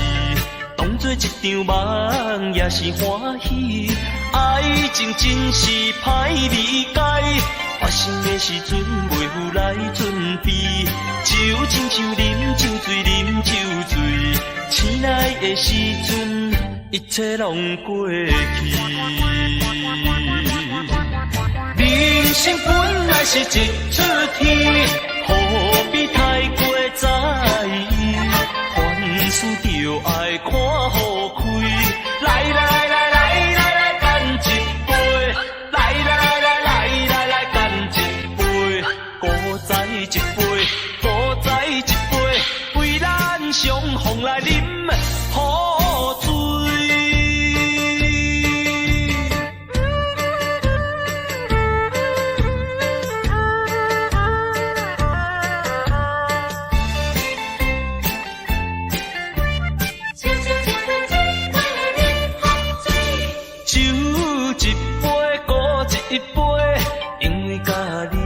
当作一场梦也是欢喜。爱情真是歹理解，发生的时阵袂有来准备，就亲像啉酒醉，啉酒醉，醒来的时阵一切拢过去。人生本来是一出戏，何必太过在意？凡事就爱看好开，来来来来来来来干一杯，来来来来来来来干一杯，古早一杯，古早一杯，为咱相逢来饮好醉。一杯，因为甲你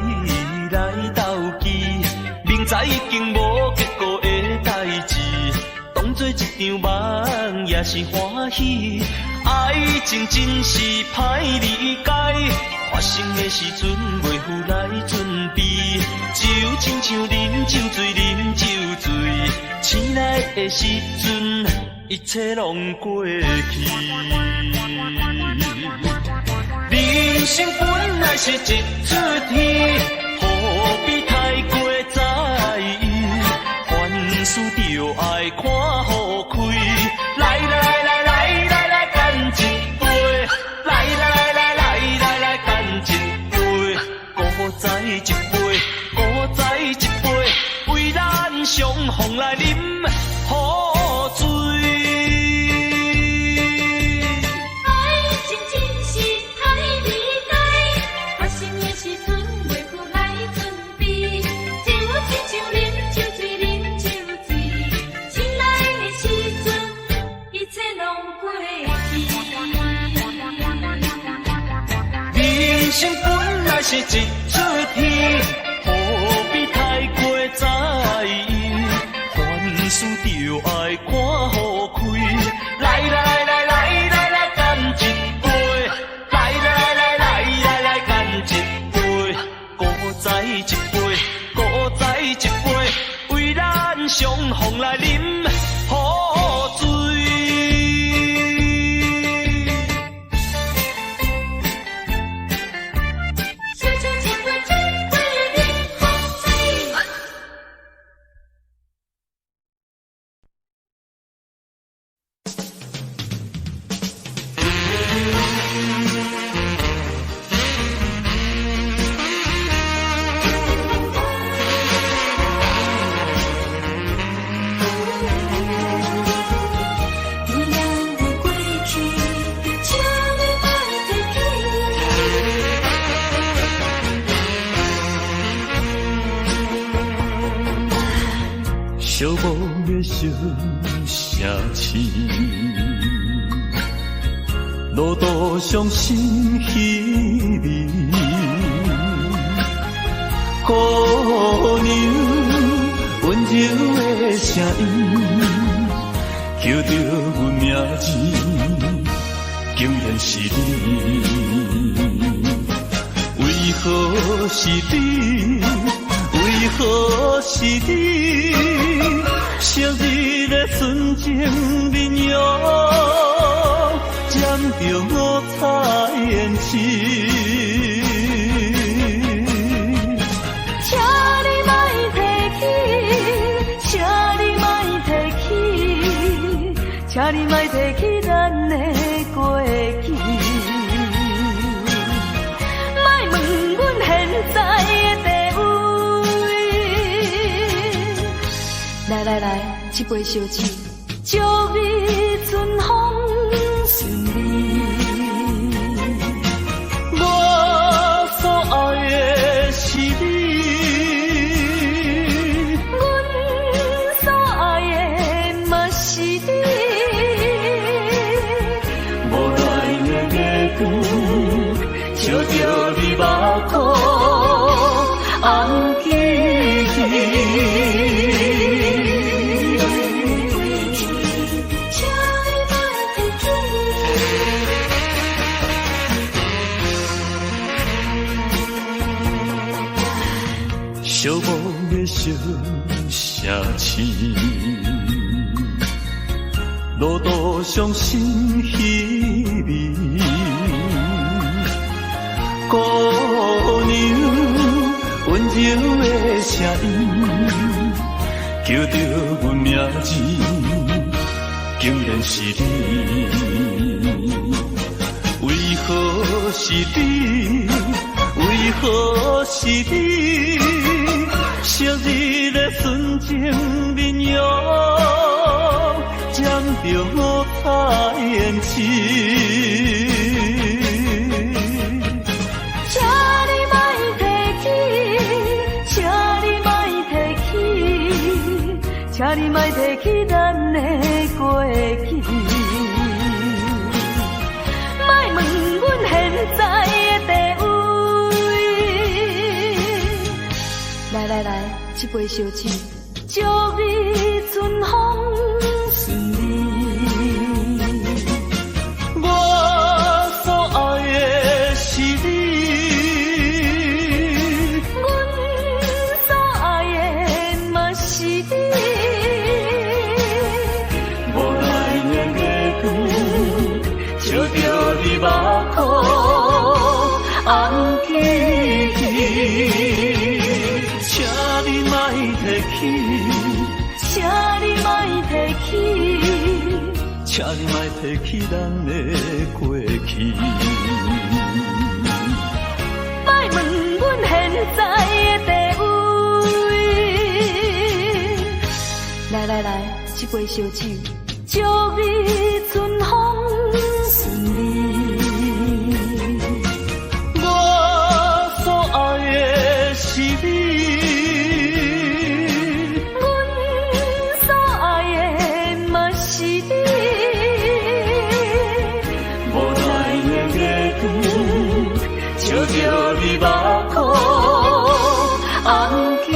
来斗记，明知已经无结果的代志，当作一场梦也是欢喜。爱情真是歹理解，发生的时阵袂有来准备，就亲像啉酒醉，啉酒醉，醒来的时阵一切拢过去。人生本来是一出戏，何必太过在意？凡事就爱看好开，来来来来来来干一杯，生本来是一出戏，何必太过在意？凡事就爱看好开。来来来来来来，干一杯！来来来来来来，干一杯！古早一杯，古早一杯，为咱相逢来饮好醉。寂寞的声声痴，路途上心稀微。姑娘温柔的声音，叫着阮名字，竟然是你。为何是你？为何是你？昔日的纯情面容，染着五彩胭脂。请你莫提起，请你莫提起，请你莫提起咱的过去。莫问阮现在的地位。来来来，一杯烧酒，祝你春风顺利。我所爱的是你，阮所爱的嘛是你。无奈的月光，照着你目眶，红记忆。寂寞的声声痴，路途上心稀微。姑娘温柔的声音，叫着阮名字，竟然是你。为何是你？为何是你？昔日的纯情面容，染着五彩胭脂。请你莫提起，请你莫提起，请你莫提起咱的过去。莫问阮现在的地位。来来来，一杯烧酒，祝你春风顺利。我所爱的是你，阮所爱的嘛是你。无奈的月光，照着你目眶，红记忆。请你莫提起，请你莫提起，请你莫提起咱的过去。莫问阮现在的地位。来来来，一杯烧酒，祝你春风顺利。我所爱的是你。照着着你目眶红旗。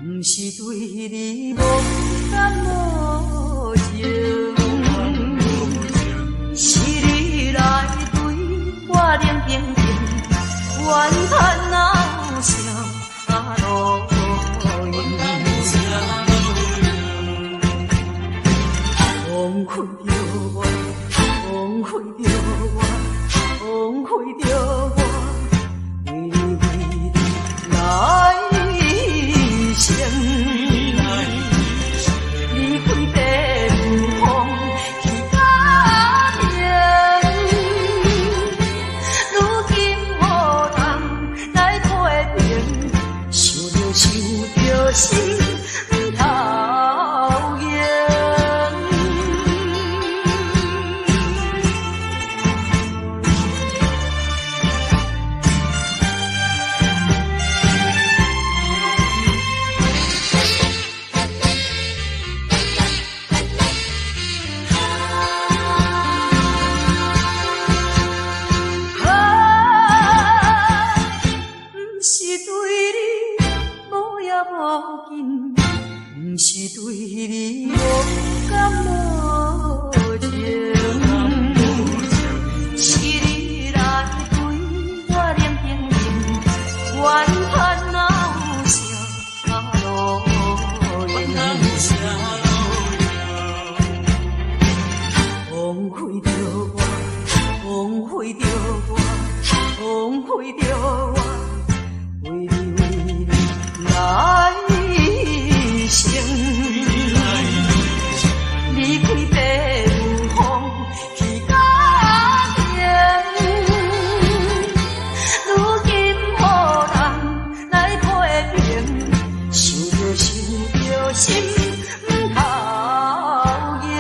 不是对你无感无情，是你来对我冷冰冰，怨叹闹啥路用，枉费着我，枉费着我，枉费着我，为你来。离开地方去家庭，如今何人来批评？想着心讨厌。不是对你无感无情，是你来对我冷冰冰，怨叹闹啥路用，枉费着我，枉费着我，枉费着我，为你来。离开地方去家庭，如今何人来批评？想着心讨厌。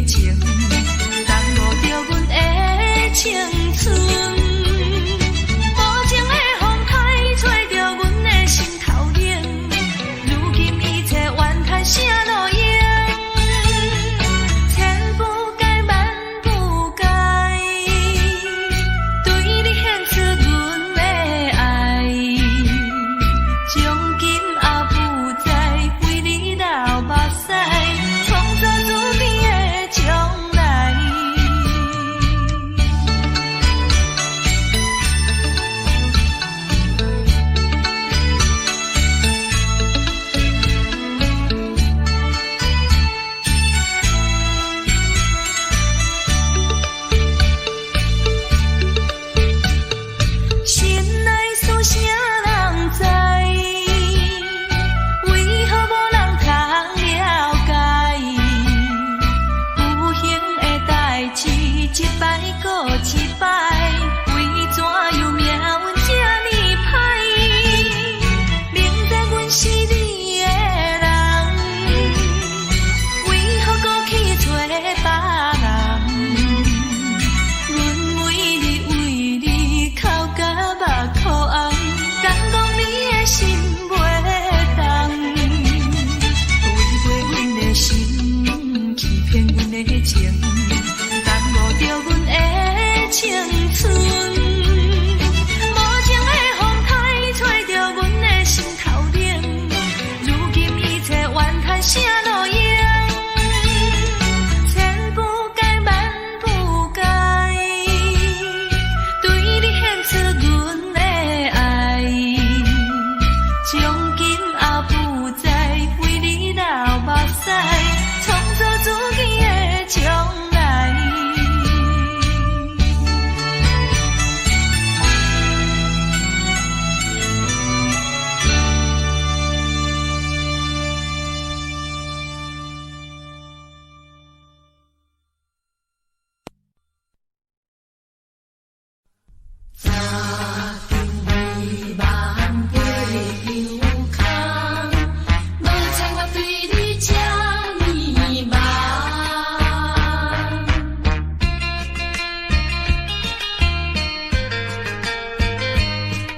情，耽误着阮的青春。无情的风台吹着阮的心头冷，如今一切怨叹啥路用？千不该万不该，对你献出阮的爱，从今也不再为你流目屎，创造自己的将来。心内事啥人知？为何无人通了解？有形的代志，一摆搁一摆，为怎样命运这呢歹？明知阮是你的人，为何搁去找别人？阮为你哭甲目眶红，敢讲你的心袂动？违背阮的心，欺骗阮的情，耽误着阮的青春。无情的风台吹着阮的心头冷，如今一切怨叹啥路用？千不该万不该，对你献出阮的爱，从今也不再为你流目屎，创造自己的将来。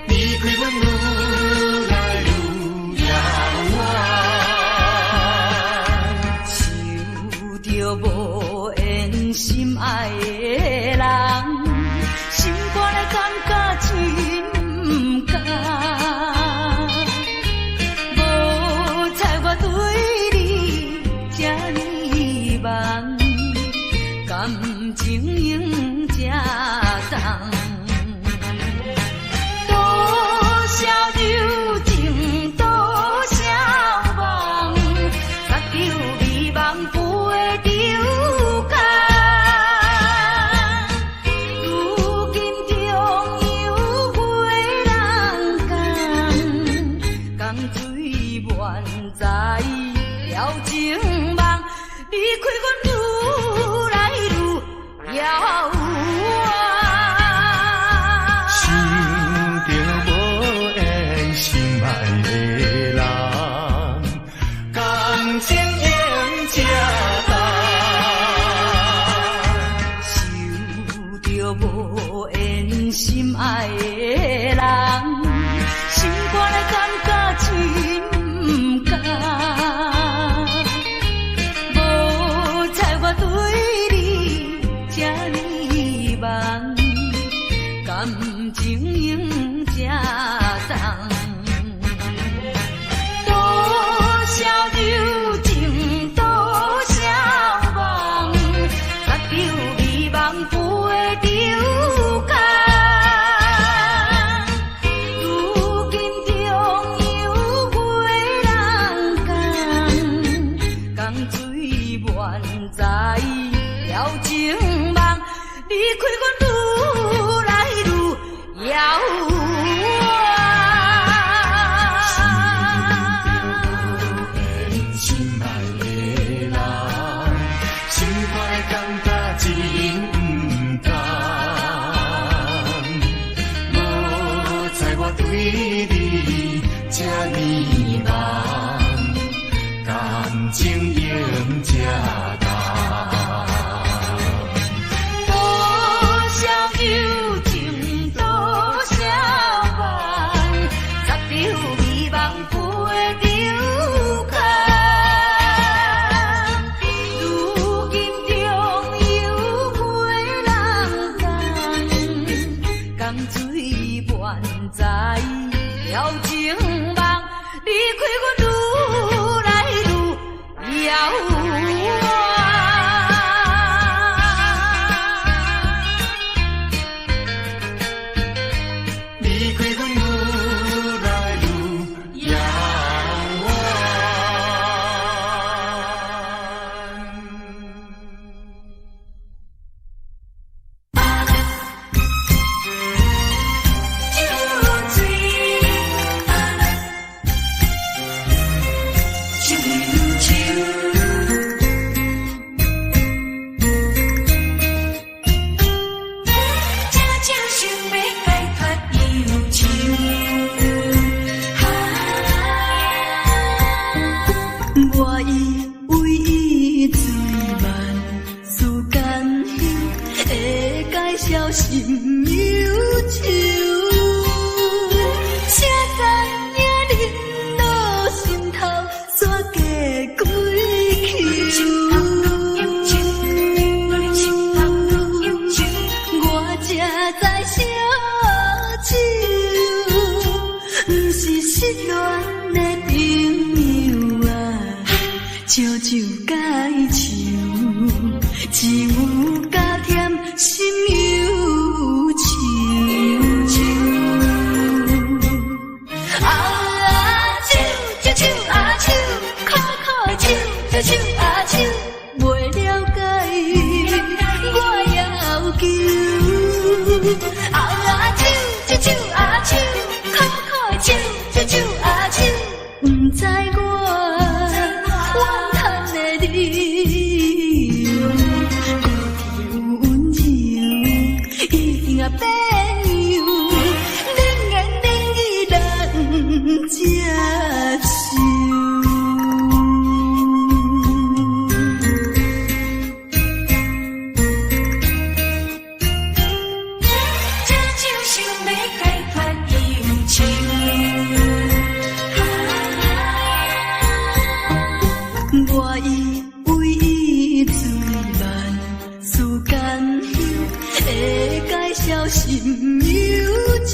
离开阮愈来愈遥远，想着无缘心爱的人，心肝的感觉真不甘。无猜我对你这呢梦，感情用这重。多少柔情，多少梦，擦着美梦飞着空。如今中有几人共水满载了情梦，离开阮愈来愈遥远。想着无缘心爱的人，感情用这重。想着无缘心爱的人，心肝的感觉真不甘。无猜我对你这呢梦，感情用这重。多少柔情，多少梦，擦着美梦飞着空。如今中有几人共水满载了情梦，离开阮愈来愈遥远。心爱的人，心肝的感觉真不甘。无猜我对你这呢梦，感情用这重。心忧愁，谁知影恁落心头煞加几球？我才知烧酒，不是失恋的朋友啊，烧酒解愁，只有加添心忧愁。啊，酒酒酒啊酒，苦苦的酒酒酒啊酒，袂了解我要求。啊，酒酒酒啊酒，苦苦的酒酒酒啊酒，不知我怨叹的理由，有温柔已经变样，冷言冷语人接受。这就想要解脱忧愁。我以为伊最难，世间休会解消心忧愁，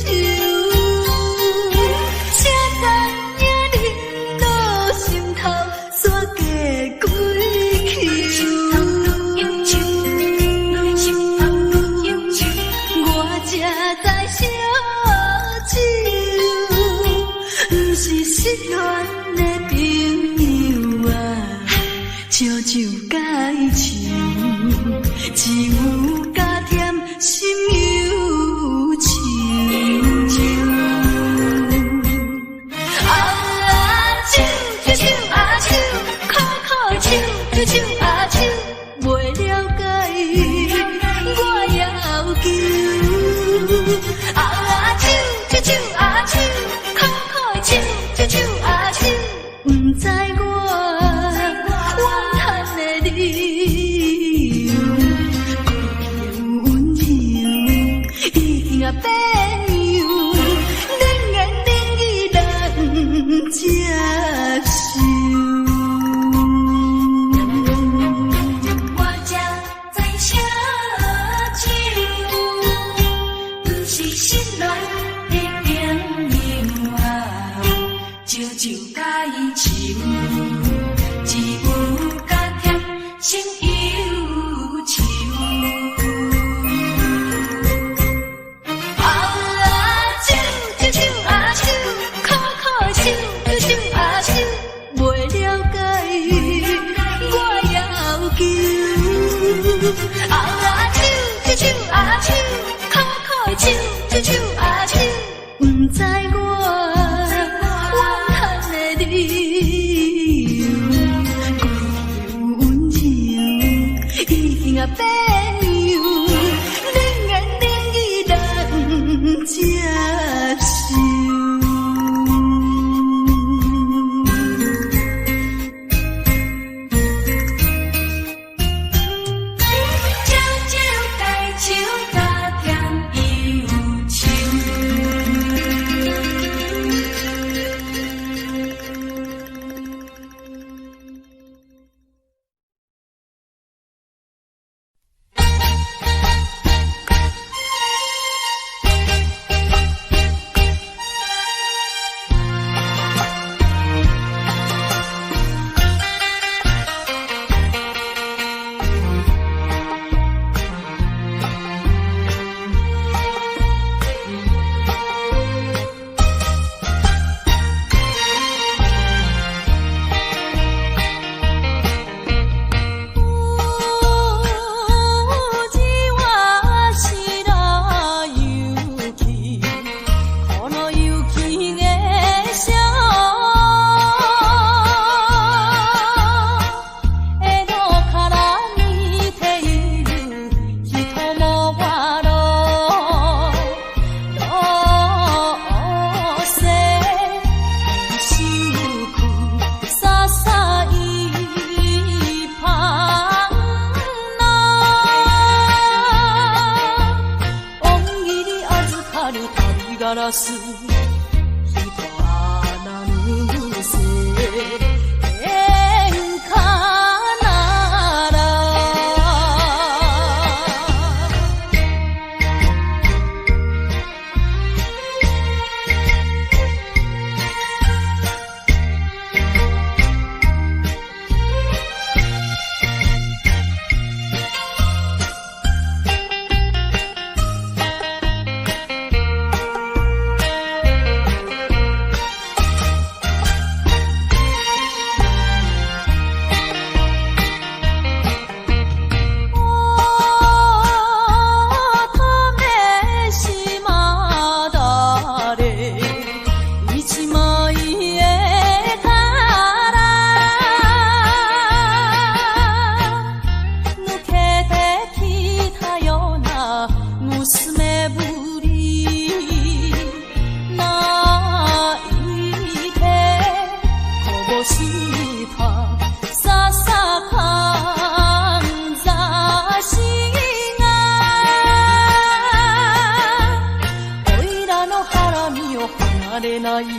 谁知影恁落心头煞加几球？我才知烧酒，不是失恋的朋友啊，烧酒解愁，只有加添心忧愁。啊，酒酒酒啊酒，苦苦的酒酒酒啊酒，袂了解我要求。啊，酒酒酒啊酒，苦苦的酒酒酒啊酒，不知我怨叹的理由，有温柔已经变样，冷言冷语人接受。我才知烧酒，不是失恋的朋友啊，烧酒解愁，只有加添心忧愁。啊，酒酒酒啊酒，苦苦的酒酒酒啊酒，袂了解我要求。啊，酒酒酒啊酒，苦苦的酒酒酒啊酒，不知我怨叹的理由，有温柔已经变样，冷言冷语人接受。酒酒解愁，加添忧愁。ららす人はなぬせ演歌なられないみん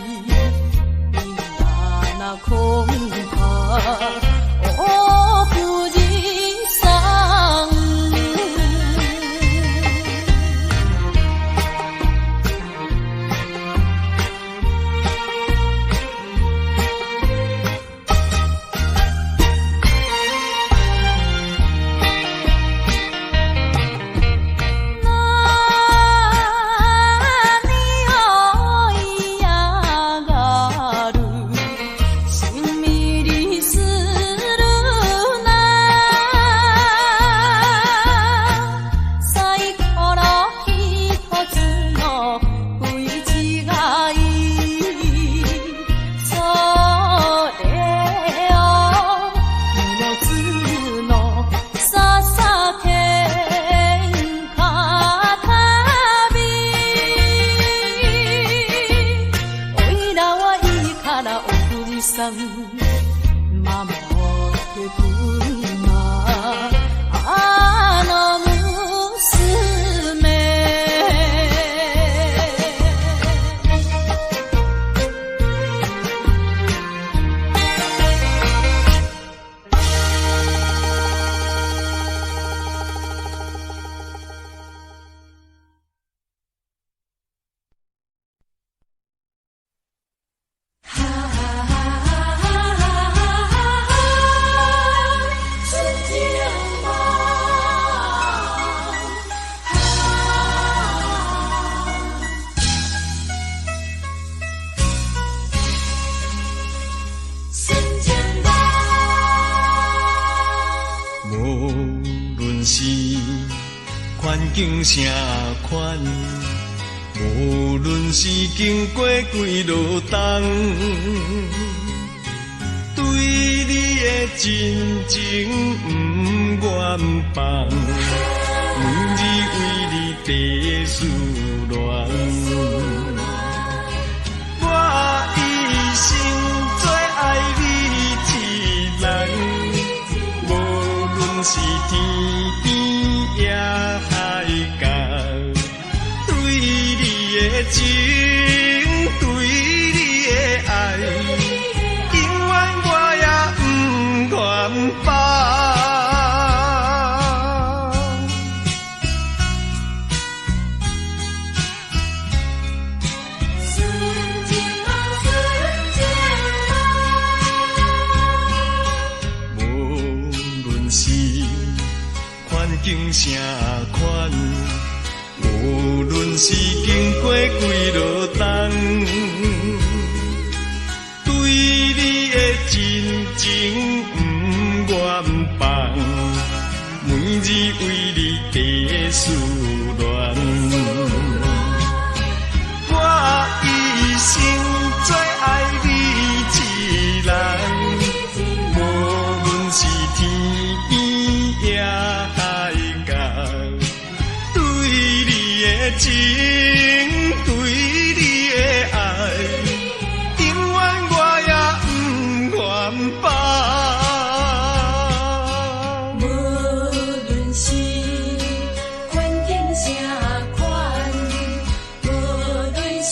なコンパお富士山守ってくんなあの娘环境啥款，无论是经过几落冬，对你的真情不愿放，每日为你地思恋。我一生最爱你一人，无论是天边也海角，对你的情，对你的爱，永远我也不愿放。境啥款，无论是经过几落冬，对你的真情不愿放，每日为你地思恋。我一生最爱你一人，无论是天边也海角，对你的情，对你的爱，永远我也不愿放。无论是环境啥款，无论是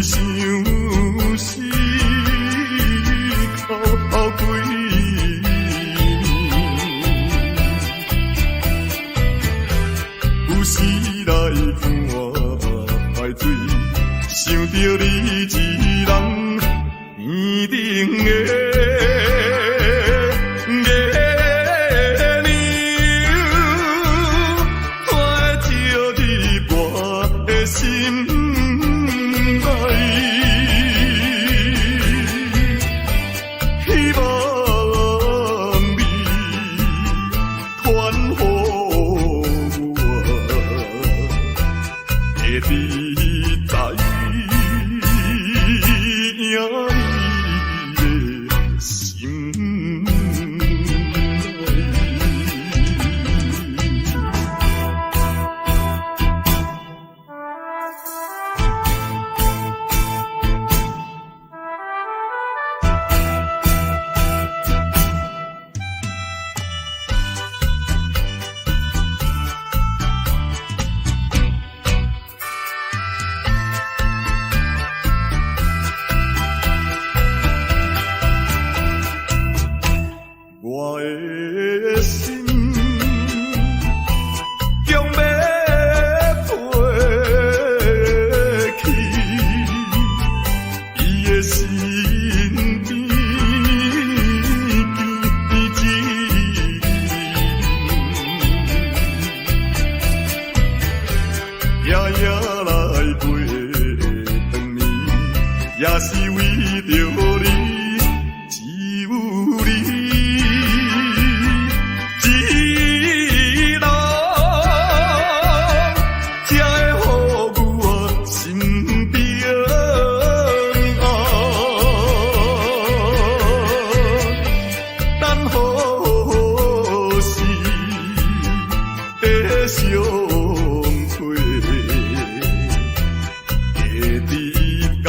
想是哭几年，有时来看海水，想着你一人天顶的。我的心将要飞去，伊的身边见一夜夜来过长年，也是为着你，只有你。相陪，下伫家。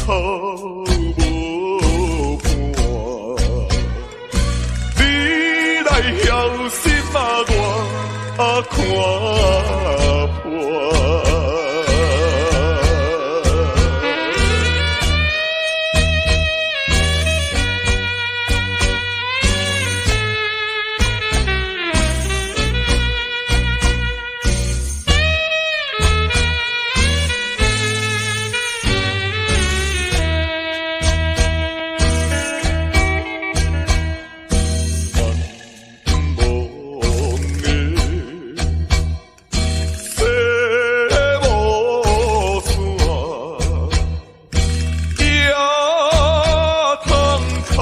无伴。你来晓心啊，我看破。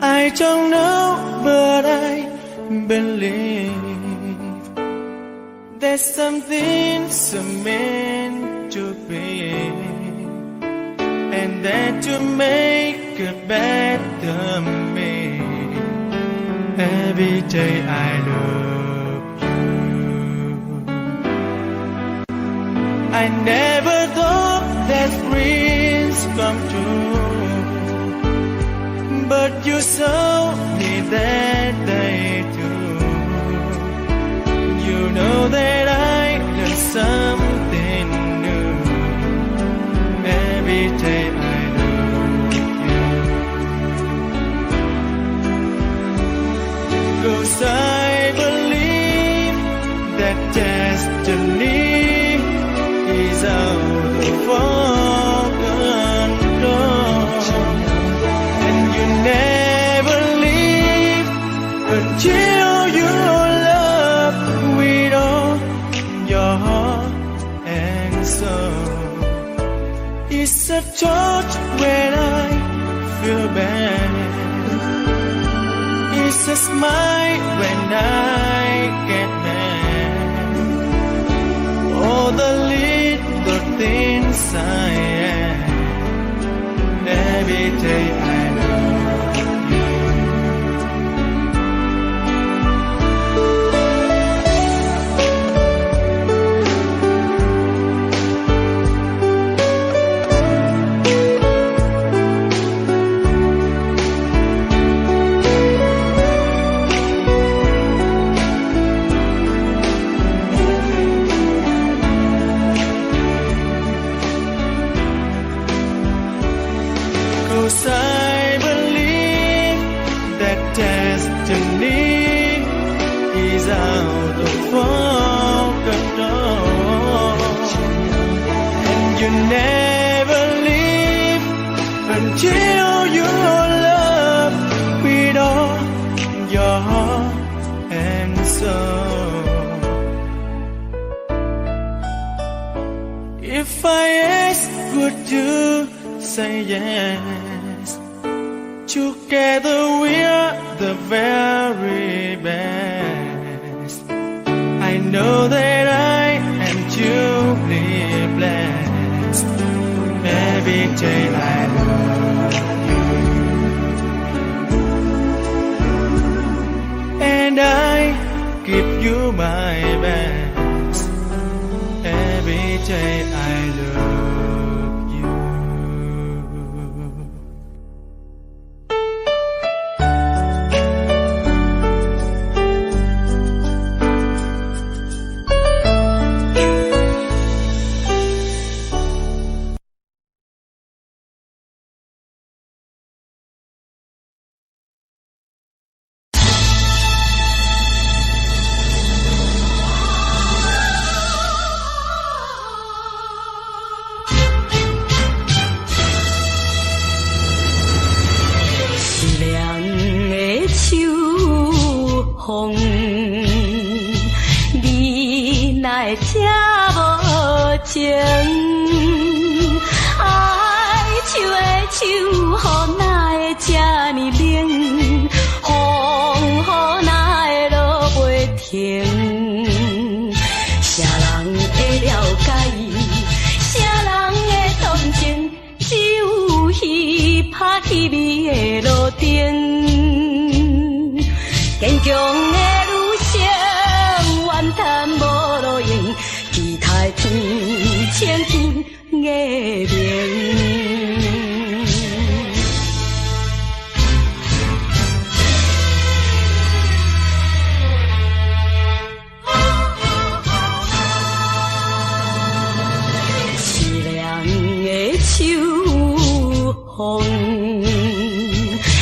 I don't know, but I believe there's something so meant to be, and that to make a better me. Every day I love you. I never thought that dreams come true, but you saw me that day too. You know that I learned something new. Every day I love you. 'Cause I believe that destiny is out of our control, and you never leave until you love with all your heart and soul. It's a touch when I feel bad, it's a smile when I get mad. All the little things I am, every day I love you. I believe that destiny is out of our control, and you never leave until you love with all your heart and soul. If I ask, would you say yes? Together we're the very best. I know that I am Every day I love you, and I give you my best. Every day I love you.风，你哪会这无情？爱手的手，予哪会这呢冷？风雨哪会落袂停？啥人会了解？啥人会同情？只有彼拍彼味的路灯。坚强的女性，怨叹无路用，期待天青天的明。凄凉的秋风，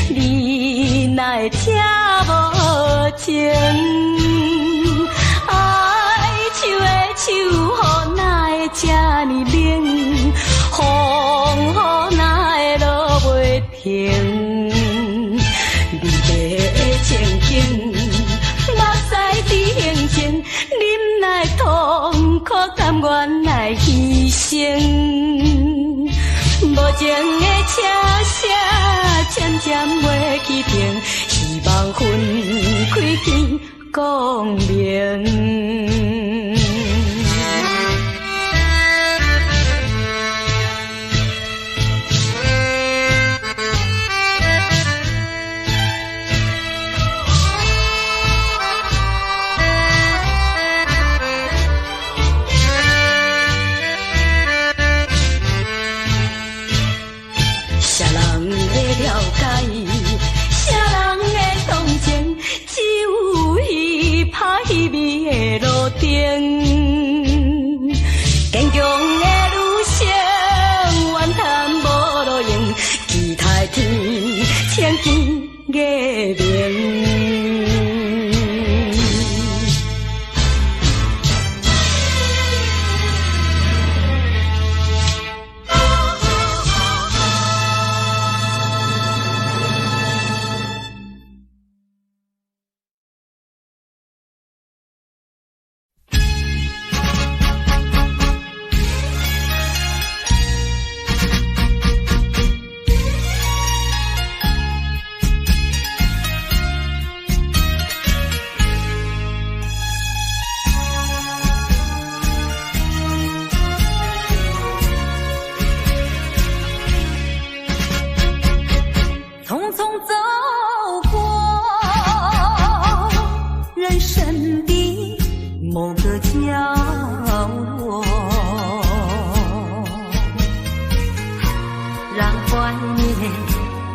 你哪会听无情？爱手的手，予哪会这呢冷？风雨哪会落袂停？离别的情景，目屎伫眼前，忍耐痛苦，甘愿来牺牲。无情的车声渐渐袂起停，希望分开天光明。啥人会了解？啥人会同情？只有彼拍彼味的路灯。坚强的女性，怨叹无路用，期待天青天的明。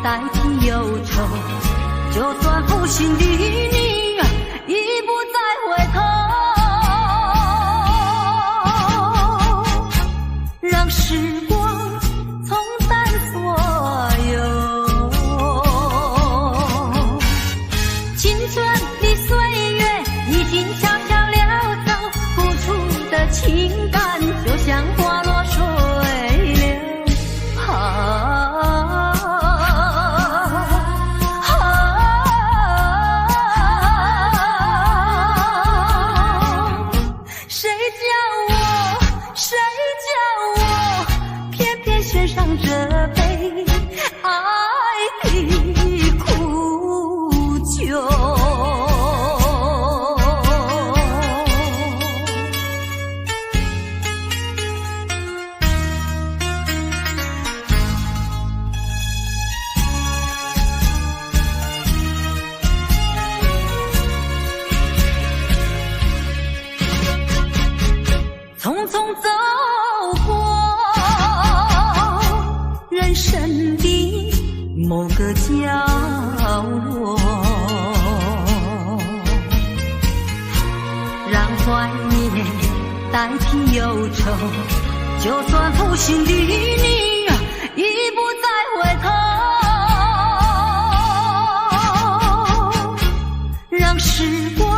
代替忧愁，就算负心的你已不再回头，让时光冲淡所有青春的岁月，已经悄悄溜走，付出的情感就像花落水流。这杯爱的苦酒，匆走过人生的某个角落，让怀念代替忧愁，就算负心的你已不再回头，让时光